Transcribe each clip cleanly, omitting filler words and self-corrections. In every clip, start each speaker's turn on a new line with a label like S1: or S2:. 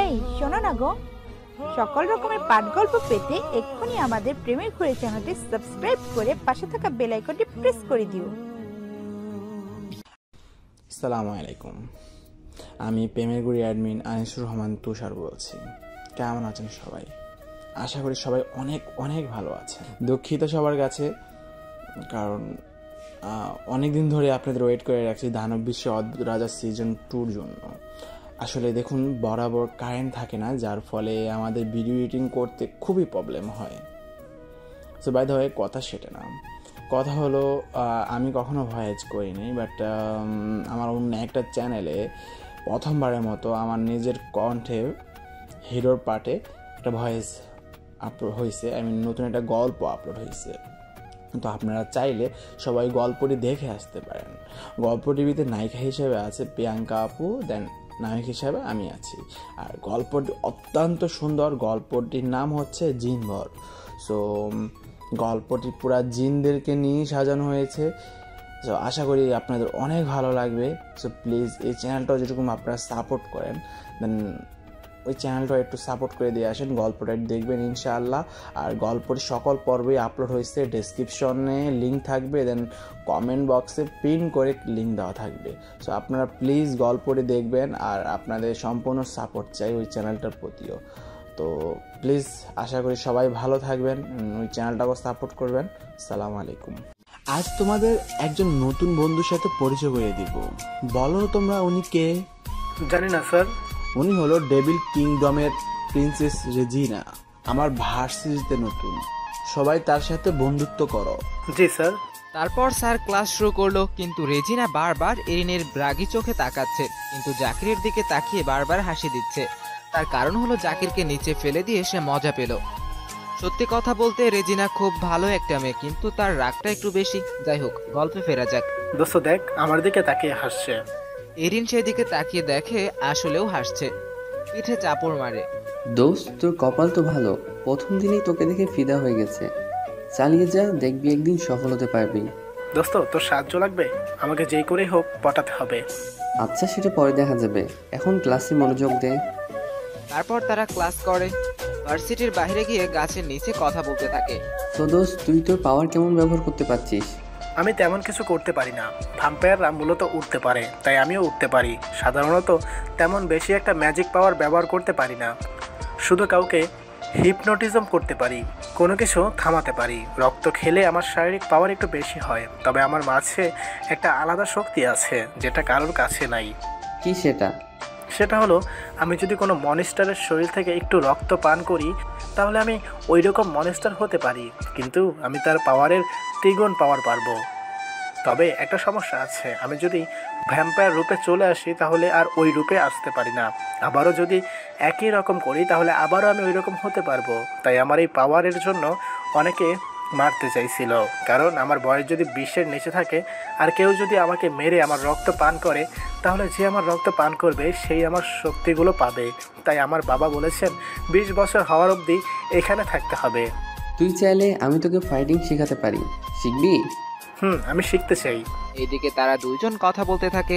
S1: এই শোনো না গো, সকল রকমের পাঠ গল্প পেতে এক্ষুনি আমাদের প্রেমের ঘুরে চ্যানেলটি সাবস্ক্রাইব করে পাশে থাকা বেল আইকনটি প্রেস করে দিও।
S2: আসসালামু আলাইকুম, আমি প্রেমের গুড়ি অ্যাডমিন আনিসুর রহমান তুষার বলছি। কেমন আছেন সবাই? আশা করি সবাই অনেক অনেক ভালো আছেন। দুঃখিত সবার কাছে, কারণ অনেক দিন ধরে আপনাদের ওয়েট করে রাখছি দানব বিশ্বের অদ্ভুত রাজা সিজন 2-র জন্য। আসলে দেখুন, বরাবর কারেন্ট থাকে না, যার ফলে আমাদের ভিডিও এডিটিং করতে খুবই প্রবলেম হয়। সো বাই দ্য ওয়ে, কথা সেটা না, কথা হলো আমি কখনো ভয়েস করিনি, বাট আমার অন্য একটা চ্যানেলে প্রথমবারের মতো আমার নিজের কণ্ঠে হিরোর পার্টে একটা ভয়েস আপলোড হয়েছে। নতুন একটা গল্প আপলোড হয়েছে। তো আপনারা চাইলে সবাই গল্পটি দেখে আসতে পারেন। গল্প টিভিতে নায়িকা হিসেবে আছে প্রিয়াঙ্কা আপু, দেন নায়ক হিসেবে আমি আছি। আর গল্পটি অত্যন্ত সুন্দর। গল্পটির নাম হচ্ছে জিনভর। সো গল্পটি পুরা জিনদেরকে নিয়ে সাজানো হয়েছে। সো আশা করি আপনাদের অনেক ভালো লাগবে। সো প্লিজ এই চ্যানেলটাও যেরকম আপনারা সাপোর্ট করেন, দেন ওই চ্যানেলটা একটু সাপোর্ট করে দিয়ে আসেন, গল্পটা দেখবেন ইনশাআল্লাহ। আর গল্পটি সকল পর্বেই আপলোড হয়েছে, ডেসক্রিপশনে লিঙ্ক থাকবে, দেন কমেন্ট বক্সে পিন করে লিঙ্ক দেওয়া থাকবে। সো আপনারা প্লিজ গল্পটি দেখবেন, আর আপনাদের সম্পূর্ণ সাপোর্ট চাই ওই চ্যানেলটার প্রতিও। তো প্লিজ আশা করি সবাই ভালো থাকবেন, ওই চ্যানেলটাকেও সাপোর্ট করবেন। আসসালামু আলাইকুম। আজ তোমাদের একজন নতুন বন্ধুর সাথে পরিচয় করে দিব। বলো তোমরা উনি কে?
S3: জানি না স্যার।
S2: উনি হলো ডেভিল কিংডমের প্রিন্সেস রেজিনা। আমার ভার্সিটিতে নতুন, সবাই তার সাথে বন্ধুত্ব করো।
S3: জি স্যার।
S4: তারপর স্যার ক্লাস শুরু করলো, কিন্তু রেজিনা বারবার এরিনের রাগী চোখে তাকাচ্ছে, কিন্তু জাকিরের দিকে তাকিয়ে বারবার হাসি দিচ্ছে। তার কারণ হলো জাকিরকে নিচে ফেলে দিয়ে সে মজা পেল। সত্যি কথা বলতে রেজিনা খুব ভালো একটা মেয়ে, কিন্তু তার রাগটা একটু বেশি। যাই হোক, গল্পে ফেরা যাক।
S3: দোস্ত দেখ, আমার দিকে তাকিয়ে হাসছে।
S4: এরিন সেদিকে তাকিয়ে দেখে আসলেও হাসছে, পিঠে চাপড় মারে।
S5: দোস্ত, তোর কপাল তো ভালো, প্রথম দিনেই তোকে দেখে ফিদা হয়ে গেছে। চালিয়ে যা, দেখবি একদিন সফল হতে পারবি।
S3: দোস্ত, তোর সাহায্য লাগবে? আমাকে যেই করেই হোক পটাতে হবে।
S5: আচ্ছা, সেটা পরে দেখা যাবে, এখন ক্লাসে মনোযোগ দে।
S4: তারপর তারা ক্লাস করে, ভার্সিটির বাইরে গিয়ে গাছের নিচে কথা বলতে থাকে।
S5: তো দোস্ত, তুই তোর পাওয়ার কেমন ব্যবহার করতে পারছিস?
S3: আমি তেমন কিছু করতে পারি না। ভ্যাম্পায়াররা মূলত উঠতে পারে, তাই আমিও উঠতে পারি। সাধারণত তেমন বেশি একটা ম্যাজিক পাওয়ার ব্যবহার করতে পারি না। শুধু কাউকে হিপনোটিজম করতে পারি, কোনো কিছু থামাতে পারি। রক্ত খেলে আমার শারীরিক পাওয়ার একটু বেশি হয়, তবে আমার মাঝে একটা আলাদা শক্তি আছে যেটা কারোর কাছে নাই।
S5: কি সেটা?
S3: সেটা হলো, আমি যদি কোনো মনস্টারের শরীর থেকে একটু রক্ত পান করি, তাহলে আমি ওই রকম মনস্টার হতে পারি, কিন্তু আমি তার পাওয়ারের দ্বিগুণ পাওয়ার পারবো। তবে একটা সমস্যা আছে, আমি যদি ভ্যাম্পায়ার রূপে চলে আসি তাহলে আর ওই রূপে আসতে পারি না। আবারও যদি একই রকম করি তাহলে আবারও আমি ওই রকম হতে পারবো। তাই আমার এই পাওয়ারের জন্য অনেকে মারতে চাইছিল, কারণ আমার বয়স যদি 20-এর নিচে থাকে আর কেউ যদি আমাকে মেরে আমার রক্ত পান করে, তাহলে যে আমার রক্ত পান করবে সেই আমার শক্তিগুলো পাবে। তাই আমার বাবা বলেছেন 20 বছর হওয়ার অবধি এখানে থাকতে হবে।
S5: তুই চাইলে আমি তোকে ফাইটিং শেখাতে পারি, শিখবি?
S3: আমি শিখতে চাই।
S4: এইদিকে তারা দুইজন কথা বলতে থাকে,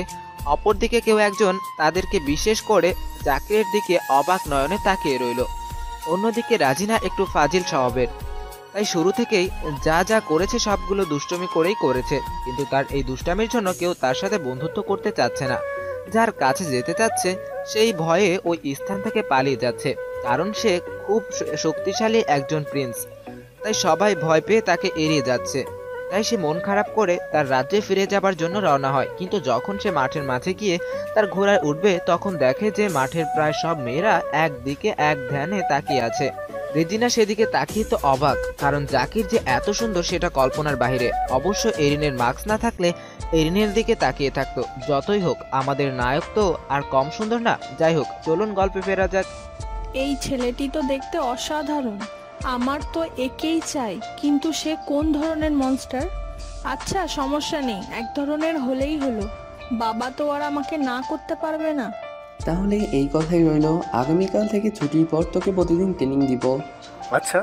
S4: অপরদিকে কেউ একজন তাদেরকে বিশেষ করে জাকিরের দিকে অবাক নয়নে তাকিয়ে রইল। অন্যদিকে রাজিনা একটু ফাজিল স্বভাবের, তাই শুরু থেকেই যা যা করেছে সবগুলো দুষ্টমি করেই করেছে, কিন্তু তার এই দুষ্টামির জন্য কেউ তার সাথে বন্ধুত্ব করতে চাচ্ছে না। যার কাছে যেতে চাচ্ছে সেই ভয়ে ওই স্থান থেকে পালিয়ে যাচ্ছে, কারণ সে খুব শক্তিশালী একজন প্রিন্স। তাই সবাই ভয় পেয়ে তাকে এড়িয়ে যাচ্ছে। তাই সে মন খারাপ করে তার রাজ্যে ফিরে যাবার জন্য রওনা হয়, কিন্তু যখন সে মাঠের মাঝে গিয়ে তার ঘোড়ায় উঠবে, তখন দেখে যে মাঠের প্রায় সব মেয়েরা একদিকে এক ধ্যানে তাকিয়ে আছে। রেজিনা সেদিকে তাকিয়ে তো অবাক, কারণ জাকির যে এত সুন্দর সেটা কল্পনার বাইরে। অবশ্য এরিনের মাস্ক না থাকলে এরিনের দিকে তাকিয়ে থাকতো। যতই হোক, আমাদের নায়ক তো আর কম সুন্দর না। যাই হোক, চলুন গল্পে ফেরা যাক।
S6: এই ছেলেটি তো দেখতে অসাধারণ, আমার তো একেই চাই, কিন্তু সে কোন ধরনের মনস্টার? আচ্ছা, সমস্যা নেই, এক ধরনের হলেই হলো। বাবা তো আর আমাকে না করতে পারবে না।
S5: তাহলে এই কথাই রইল, আগামীকাল থেকে ছুটির পর তোকে প্রতিদিন ট্রেনিং দিব।
S3: আচ্ছা।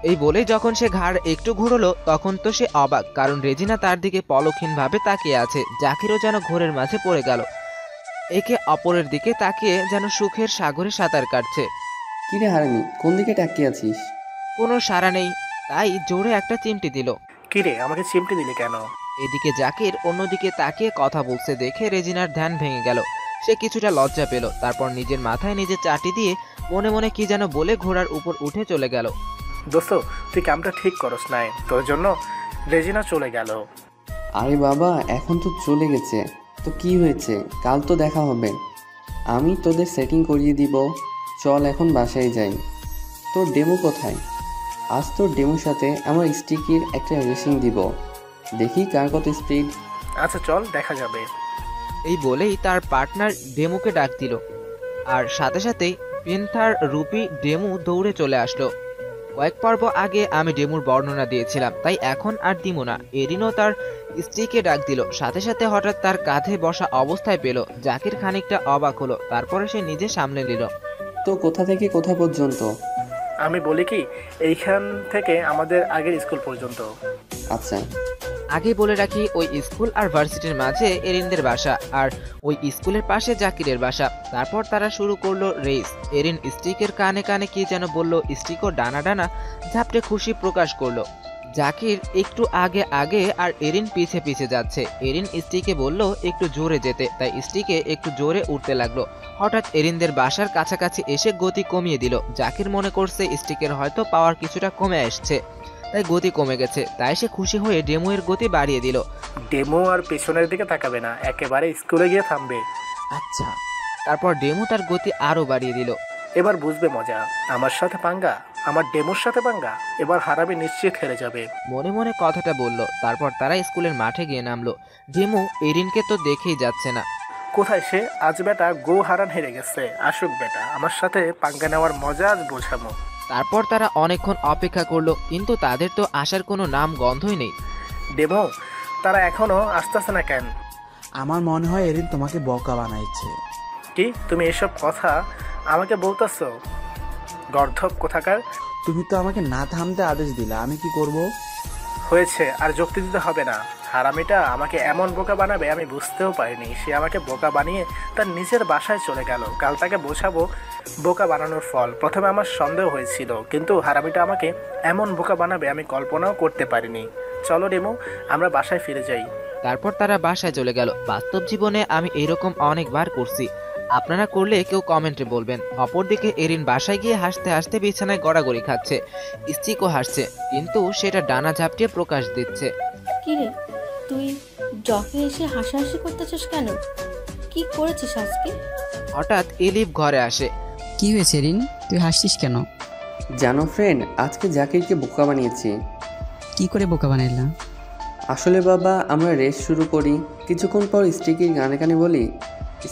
S4: এই বলে যখন সে ঘাড় একটু ঘুরলো, তখন তো সে অবাক, কারণ রেজিনা তার দিকে পলকহীনভাবে তাকিয়ে আছে। জাকিরও যেন ঘোরের মাঝে পড়ে গেল। একে অপরের দিকে তাকিয়ে যেন সুখের সাগরে সাঁতার কাটছে।
S5: কিরে হারামি, কোন দিকে তাকিয়ে আছিস?
S4: কোনো সাড়া নেই, তাই জোরে একটা চিমটি দিল।
S3: কিরে, আমাকে চিমটি দিলি কেন?
S4: এদিকে জাকির অন্যদিকে তাকিয়ে কথা বলছে দেখে রেজিনার ধ্যান ভেঙে গেল। সে কিছুটা লজ্জা পেল, তারপর নিজের মাথায় নিজে চাটি দিয়ে মনে মনে কি যেন বলে ঘোড়ার উপর উঠে চলে গেল।
S3: দোস্ত, তুই কামটা ঠিক করস নাই, তোর জন্য রেজিনা চলে গেল।
S5: আরে বাবা, এখন তো চলে গেছে, তো কি হয়েছে? কাল তো দেখা হবে, আমি তোদের সেটিং করিয়ে দিব। চল এখন বাসায় যাই। তোর ডেমো কোথায়? আজ তোর ডেমোর সাথে আমার স্টিকির একটা রেসিং দিব, দেখি কার কত স্পিড।
S3: আচ্ছা চল, দেখা যাবে।
S4: এই বলেই তার পার্টনার ডেমুকে ডাক দিল, আর সাথে সাথেই পেন্থার রূপী ডেমু দৌড়ে চলে আসলো। কয়েক পর্ব আগে আমি ডেমুর বর্ণনা দিয়েছিলাম, তাই এখন আর দিব না। এরিনও তার স্ত্রীকে ডাক দিল, সাথে সাথে হঠাৎ তার কাঁধে বসা অবস্থায় পেল। জাকির খানিকটা অবাক হলো, তারপরে সে নিজে সামলে নিল।
S5: তো কোথা থেকে কোথা পর্যন্ত?
S3: আমি বলি কি, এইখান থেকে আমাদের আগের স্কুল পর্যন্ত।
S5: আচ্ছা,
S4: আগে বলে রাখি, ওই স্কুল আর ভার্সিটির মাঝে এরিনদের বাসা, আর ওই স্কুলের পাশে জাকিরের বাসা। তারপর তারা শুরু করলো রেস। এরিন স্টিকের কানে কানে কি যেন বলল, স্টিকও ডানা ডানা ঝাপটে খুশি প্রকাশ করলো। জাকির একটু আগে আগে আর এরিন পিছে পিছে যাচ্ছে। এরিন স্টিকে বলল একটু জোরে যেতে, তাই স্টিকে একটু জোরে উঠতে লাগলো। হঠাৎ এরিনদের বাসার কাছাকাছি এসে গতি কমিয়ে দিল। জাকির মনে করছে স্টিকের হয়তো পাওয়ার কিছুটা কমে আসছে, তাই গতি কমে গেছে। তাই সে খুশি হয়ে ডেমো এর গতি বাড়িয়ে দিল।
S3: ডেমো আর পেছনের দিকে তাকাবে না, একেবারে স্কুলে গিয়ে থামবে।
S2: আচ্ছা।
S4: তারপর ডেমো তার গতি আরো বাড়িয়ে দিল।
S3: এবার বুঝবে মজা, আমার সাথে পাঙ্গা, আমার ডেমোর সাথে পাঙ্গা, এবার হারাবে নিশ্চিত হেরে যাবে।
S4: মনে মনে কথাটা বলল। তারপর তারা স্কুলের মাঠে গিয়ে নামলো। ডেমো এরিনকে তো দেখেই যাচ্ছে না।
S3: কোথায় সে? আজ বেটা গো হারান হেরে গেছে, আসুক বেটা, আমার সাথে পাঙ্গা নেওয়ার মজা আজ বোঝামো।
S4: তারপর তারা অনেকক্ষণ অপেক্ষা করলো, কিন্তু তাদের তো আসার কোনো নাম গন্ধই নেই।
S3: ডেমো, তারা এখনো আসতেছে না কেন?
S2: আমার মনে হয় এরিন তোমাকে বকা বানাইছে।
S3: কি তুমি এসব কথা আমাকে বলতেছো? গর্ধব কোথাকার।
S2: তুমি তো আমাকে না থামতে আদেশ দিলা, আমি কি করব?
S3: হয়েছে, আর যুক্তি দিতে হবে না। হারামিটা আমাকে এমন বোকা বানাবে আমি বুঝতেও পারিনি। সে আমাকে বোকা বানিয়ে তার নিজের বাসায় চলে গেল। কাল তাকে বোঝাবো বোকা বানানোর ফল। প্রথমে আমার সন্দেহ হয়েছিল, কিন্তু হারামিটা আমাকে এমন বোকা বানাবে আমি কল্পনাও করতে পারিনি। চলো ডেমো, আমরা বাসায় ফিরে যাই।
S4: তারপর তারা বাসায় চলে গেল। বাস্তব জীবনে আমি এরকম অনেকবার করছি, আপনারা করলে কেউ কমেন্টে বলবেন। অপরদিকে এরিন বাসায় গিয়ে হাসতে হাসতে বিছানায় গড়াগড়ি খাচ্ছে। স্ত্রীও হাসছে, কিন্তু সেটা ডানা ঝাপটিয়ে প্রকাশ দিচ্ছে।
S7: কিরে, তুই জকে এসে হাসাহাসি করতেছিস কেন? কি করেছিস আজকে?
S4: হঠাৎ এলিফ ঘরে আসে।
S8: কি হয়েছে রিন, তুই হাসছিস কেন?
S5: জানো ফ্রেন্ড, আজকে জাকিরকে বোকা বানিয়েছি।
S8: কি করে বোকা বানাইলা?
S5: আসলে বাবা, আমরা রেস শুরু করি, কিছুক্ষণ পর স্টিকির গানে গানে বলি,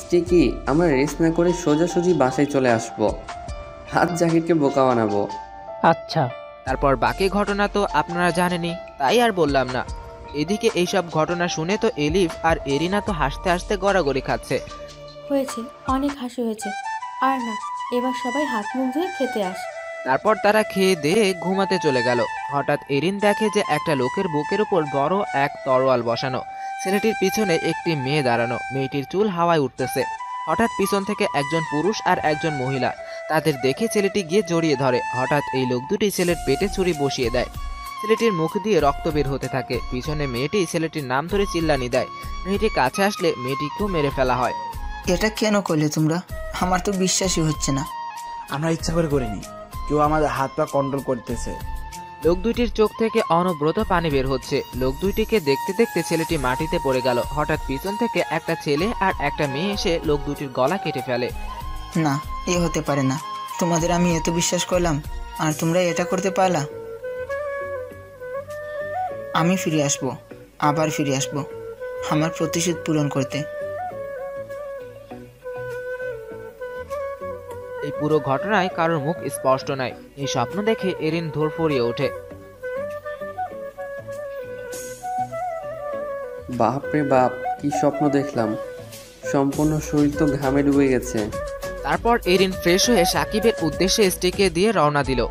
S5: স্টিকি আমরা রেস না করে সোজাসুজি বাসায় চলে আসবো, হাত জাকিরকে বোকা বানাবো।
S9: আচ্ছা।
S4: তারপর বাকি ঘটনা তো আপনারা জানেনই, তাই আর বললাম না। এদিকে এইসব ঘটনা শুনে তো এলিফ আর এরিনা তো হাসতে হাসতে গড়াগড়ি খাচ্ছে।
S7: হয়েছে, অনেক হাসি হয়েছে, আর না, এবার সবাই হাত মুখ ধুয়ে খেতে আস।
S4: তারপর তারা খেয়ে দিয়ে ঘুমাতে চলে গেল। হঠাৎ এরিন দেখে যে একটা লোকের বুকের উপর বড় এক তরোয়াল বসানো। ছেলেটির পিছনে একটি মেয়ে দাঁড়ানো, মেয়েটির চুল হাওয়ায় উঠতেছে। হঠাৎ পিছন থেকে একজন পুরুষ আর একজন মহিলা, তাদের দেখে ছেলেটি গিয়ে জড়িয়ে ধরে। হঠাৎ এই লোক দুটি ছেলের পেটে ছুরি বসিয়ে দেয়। ছেলেটির মুখ দিয়ে রক্ত বের হতে থাকে। পিছনে মেয়েটি ছেলেটির নাম ধরে চিল্লানি দেয়। মেয়েটি কাছে আসলে মেয়েটিকেও মেরে ফেলা হয়।
S9: এটা কেন করলে তোমরা? আমার তো বিশ্বাসই হচ্ছে না।
S2: আমরা ইচ্ছা করে করিনি, কেউ আমাদের হাত পা কন্ট্রোল করতেছে।
S4: লোক দুইটির চোখ থেকে অনবরত পানি বের হচ্ছে। লোক দুইটিকে দেখতে দেখতে ছেলেটি মাটিতে পড়ে গেল। হঠাৎ পিছন থেকে একটা ছেলে আর একটা মেয়ে এসে লোক দুটির গলা কেটে ফেলে।
S9: না, এ হতে পারে না। তোমাদের আমি এত বিশ্বাস করলাম, আর তোমরা এটা করতে পারলা? আমি ফিরে আসব, আবার ফিরে আসব আমার প্রতিশোধ পূরণ করতে।
S4: এই পুরো ঘটনায় কারোর মুখ স্পষ্ট নাই। এই স্বপ্ন দেখে এরিন ধরফড়িয়ে ওঠে।
S5: বাপ রে বাপ, কি স্বপ্ন দেখলাম, সম্পূর্ণ শরীর তো ঘামে ডুবে গেছে।
S4: তারপর এরিন ফ্রেশ হয়ে সাকিবের উদ্দেশ্যে স্টিকে দিয়ে রওনা দিল।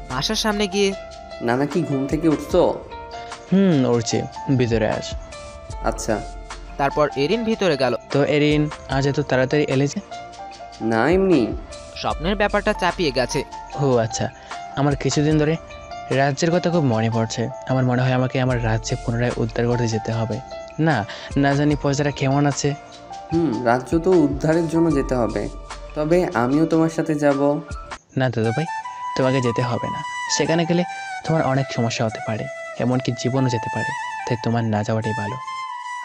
S4: বাসার সামনে গিয়ে,
S5: নানা কি ঘুম থেকে উঠছো?
S9: উঠছে, ভিতরে আস।
S5: আচ্ছা।
S4: তারপর এরিন ভিতরে গেল।
S10: তো এরিন আজ এত তাড়াতাড়ি এলে যে?
S5: না এমনি।
S4: স্বপ্নের ব্যাপারটা চাপিয়ে গেছে।
S10: ও আচ্ছা, আমার কিছুদিন ধরে রাজ্যের কথা খুব মনে পড়ছে। আমার মনে হয় আমাকে আমার রাজ্যে পুনরায় উদ্ধার করতে যেতে হবে। না না জানি প্রজারা কেমন আছে।
S5: রাজ্য তো উদ্ধারের জন্য যেতে হবে, তবে আমিও তোমার সাথে যাব।
S10: না দাদা ভাই, তোমাকে যেতে হবে না। সেখানে গেলে তোমার অনেক সমস্যা হতে পারে, এমনকি জীবনও যেতে পারে। তাই তোমার না যাওয়াটাই ভালো।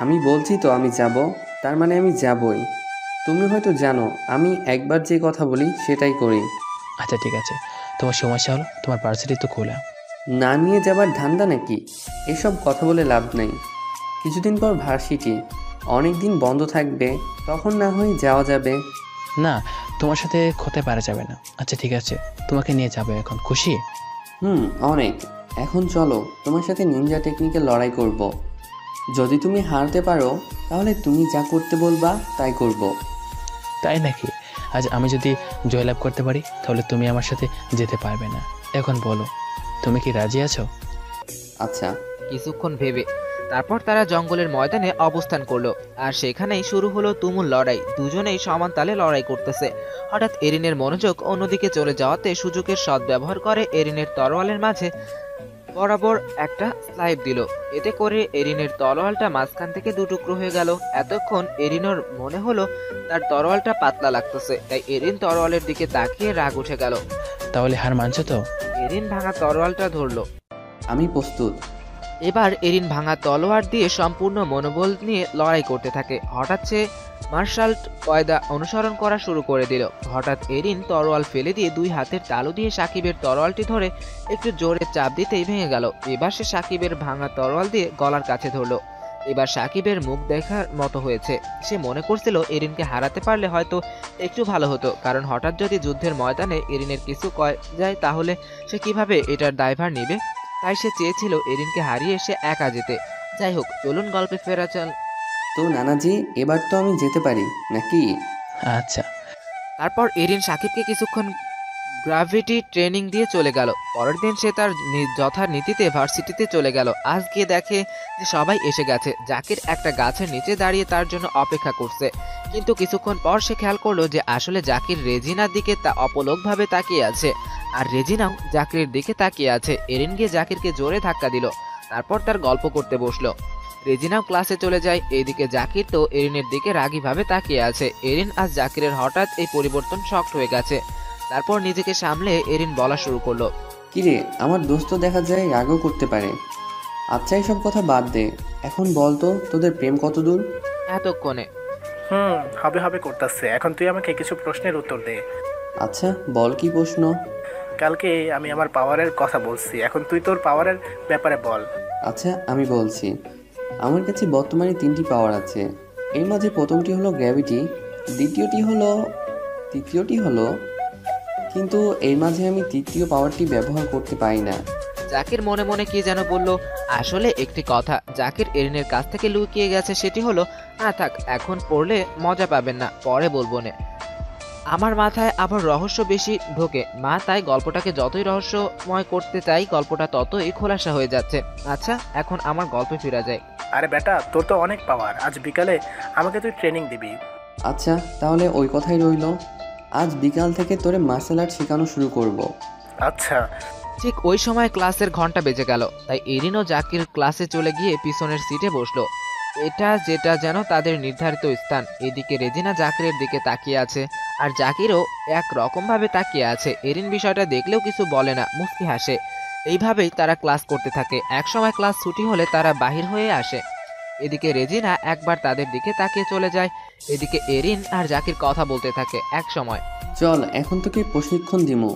S5: আমি বলছি তো আমি যাব, তার মানে আমি যাবই। তুমি হয়তো জানো আমি একবার যে কথা বলি সেটাই করি।
S10: আচ্ছা ঠিক আছে, তোমার সমস্যা হলো তোমার পার্সেলই তো খোলা।
S5: না নিয়ে যাবার ধান্দা নাকি? এসব কথা বলে লাভ নেই। কিছুদিন পর ভার্সিটি, অনেক দিন বন্ধ থাকবে, তখন না হয় যাওয়া যাবে।
S10: না, তোমার সাথে হতে পারা যাবে না। আচ্ছা ঠিক আছে, তোমাকে নিয়ে যাবে। এখন খুশি?
S5: অনেক। এখন চলো তোমার সাথে নিনজা টেকনিকে লড়াই করব। যদি তুমি হারতে পারো তাহলে তুমি যা করতে বলবা তাই করব।
S10: তাই নাকি? আজ আমি যদি জয়লাভ করতে পারি তাহলে তুমি আমার সাথে যেতে পারবে না। এখন বলো, তুমি কি রাজি আছো?
S5: আচ্ছা।
S4: কিছুক্ষণ ভেবে তারপর তারা জঙ্গলের ময়দানে অবস্থান করলো, আর সেখানেই শুরু হলো তুমুল লড়াই। দুজনেই সমান তালে লড়াই করতেছে। হঠাৎ এরিনের মনোযোগ অন্যদিকে চলে যাওয়াতে সুযোগের সদ্ব্যবহার করে এরিনের তরোয়ালের মাঝে বরাবর একটা স্লাইড দিল। এতে করে এরিনের তরোয়ালটা মাঝখান থেকে দুটুকরো হয়ে গেল। এতক্ষণ এরিনের মনে হলো তার তরোয়ালটা পাতলা লাগতেছে, তাই এরিন তরোয়ালের দিকে তাকিয়ে রাগ উঠে গেল।
S10: তাহলে হার মানছো তো?
S4: এরিন ভাঙা তরোয়ালটা ধরলো।
S5: আমি প্রস্তুত।
S4: এবার এরিন ভাঙা তলোয়ার দিয়ে সম্পূর্ণ মনোবল নিয়ে লড়াই করতে থাকে। হঠাৎ সে মার্শাল কয়দা অনুসরণ করা শুরু করে দিল। হঠাৎ এরিন তরোয়াল ফেলে দিয়ে দুই হাতের তালু দিয়ে সাকিবের তরোয়ালটি ধরে একটু জোরে চাপ দিতেই ভেঙে গেল। এবার সে সাকিবের ভাঙা তরোয়াল দিয়ে গলার কাছে ধরল। এবার সাকিবের মুখ দেখার মতো হয়েছে। সে মনে করছিল এরিনকে হারাতে পারলে হয়তো একটু ভালো হতো, কারণ হঠাৎ যদি যুদ্ধের ময়দানে এরিনের কিছু কয় যায় তাহলে সে কিভাবে এটার দায়ভার নেবে। তাই সে চেয়েছিল এরিনকে হারিয়ে সে একা যেতে। যাই হোক, চলুন গল্পে ফেরা চল।
S5: তো নানাজি, এবার তো আমি যেতে পারি নাকি?
S10: আচ্ছা।
S4: তারপর এরিন সাকিবকে কিছুক্ষণ গ্র্যাভিটি ট্রেনিং দিয়ে চলে গেল। পরের দিন সে তার যথানীতিতে ভার্সিটিতে চলে গেল। আজ গিয়ে দেখে যে সবাই এসে গেছে। জাকির একটা গাছের নিচে দাঁড়িয়ে তার জন্য অপেক্ষা করছে। কিন্তু কিছুক্ষণ পর সে খেয়াল করলো যে আসলে জাকির রেজিনার দিকে তা অপলকভাবে তাকিয়ে আছে, আর রেজিনাও জাকিরের দিকে তাকিয়ে আছে। এরিন গিয়ে জাকিরকে জোরে ধাক্কা দিল, তারপর তার গল্প করতে বসলো। রেজিনাও ক্লাসে চলে যায়। এইদিকে জাকির তো এরিনের দিকে রাগীভাবে তাকিয়ে আছে। এরিন আজ জাকিরের হঠাৎ এই পরিবর্তন শকড হয়ে গেছে। তারপর নিজেকে সামলে এরিন বলা শুরু করলো,
S5: কিরে, আমার দোস্ত দেখা যায় রাগও করতে পারে। আচ্ছা এইসব কথা বাদ দে, এখন বল তো তোদের প্রেম কত দূর?
S4: এতক্ষণে
S3: হবে হবে করতেছে। এখন তুই আমাকে কিছু প্রশ্নের উত্তর দে।
S5: আচ্ছা বল, কি প্রশ্ন?
S3: কালকে আমি আমার পাওয়ারের কথা বলছি, এখন তুই তোর পাওয়ারের ব্যাপারে বল।
S5: আচ্ছা আমি বলছি। আমার কাছে বর্তমানে 3টি পাওয়ার আছে। এর মাঝে প্রথমটি হলো গ্র্যাভিটি, তৃতীয়টি হলো কিন্তু এর মাঝে আমি তৃতীয় পাওয়ারটি ব্যবহার করতে পারি না।
S4: জাকির মনে মনে কি যেন বলল। আসলে একটি কথা জাকির এরিনের কাছ থেকে লুকিয়ে গেছে, সেটি হলো, না থাক, এখন পড়লে মজা পাবেন না, পরে বলবো না। আমার মাথায় আবার রহস্য বেশি ঢোকে মা, তাই গল্পটাকে যতই রহস্যময় করতে চাই গল্পটা ততই খোলাসা হয়ে যাচ্ছে। আচ্ছা এখন আমার গল্পে ফিরা যায়।
S3: আরে বেটা, তোর তো অনেক পাওয়ার, আজ বিকালে আমাকে তুই ট্রেনিং দিবি।
S5: আচ্ছা তাহলে ওই কথাই রইল, আজ বিকাল থেকে তোরে মার্শাল আর্ট শেখানো শুরু করব।
S3: আচ্ছা।
S4: ঠিক ওই সময় ক্লাসের ঘন্টা বেজে গেল, তাই এরিন ও জাকির ক্লাসে চলে গিয়ে পিছনের সিটে বসলো। এটা যেটা যেন তাদের নির্ধারিত স্থান। এদিকে রেজিনা জাকিরের দিকে তাকিয়ে আছে, আর জাকিরও এক রকমভাবে তাকিয়ে আছে। এরিন বিষয়টা দেখলেও কিছু বলে না, মুস্কি হাসে। এইভাবেই তারা ক্লাস করতে থাকে। একসময় ক্লাস ছুটি হলে তারা বাহির হয়ে আসে। এদিকে রেজিনা একবার তাদের দিকে তাকিয়ে চলে যায়। এদিকে এরিন আর জাকির কথা বলতে থাকে। এক সময়
S5: চল এখন তোকে প্রশিক্ষণ দিমু।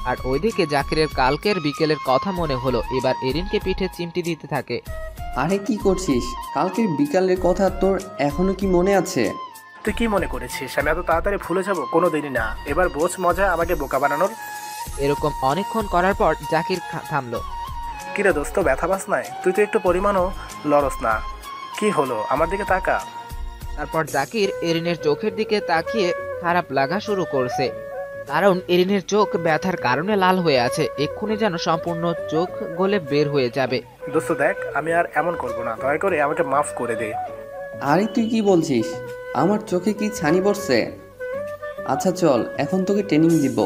S4: আর ওইদিকে জাকিরের কালকের বিকেলের কথা মনে হলো। এবার এরিনকে পিঠে চিমটি দিতে থাকে।
S5: আরে কি করছিস? কালকের বিকালের কথা তোর এখনো কি মনে আছে?
S3: তুই কি মনে করেছিস আমি এত তাড়াতাড়ি ভুলে যাব? কোনো দিনই না। এবার বোঝ মজা আমাকে বোকা বানানোর।
S4: এরকম অনেকক্ষণ করার পর জাকির থামলো।
S3: কিরে দোস্ত, ব্যথা পাস নাই? তুই তো একটু পরিমাণও লড়স না, কি হলো? আমার দিকে তাকা।
S4: তারপর জাকির এরিনের চোখের দিকে তাকিয়ে খারাপ লাগা শুরু করছে, কারণ এরিনের চোখ ব্যথার কারণে লাল হয়ে আছে। এক্ষুনি যেন সম্পূর্ণ চোখ গলে বের হয়ে যাবে।
S3: দোস্ত দেখ, আমি আর এমন করব না, দয়া করে আমাকে মাফ করে দে।
S5: আরে তুই কি বলছিস? আমার চোখে কি ছানি পড়ছে? আচ্ছা চল, এখন তোকে ট্রেনিং দিব।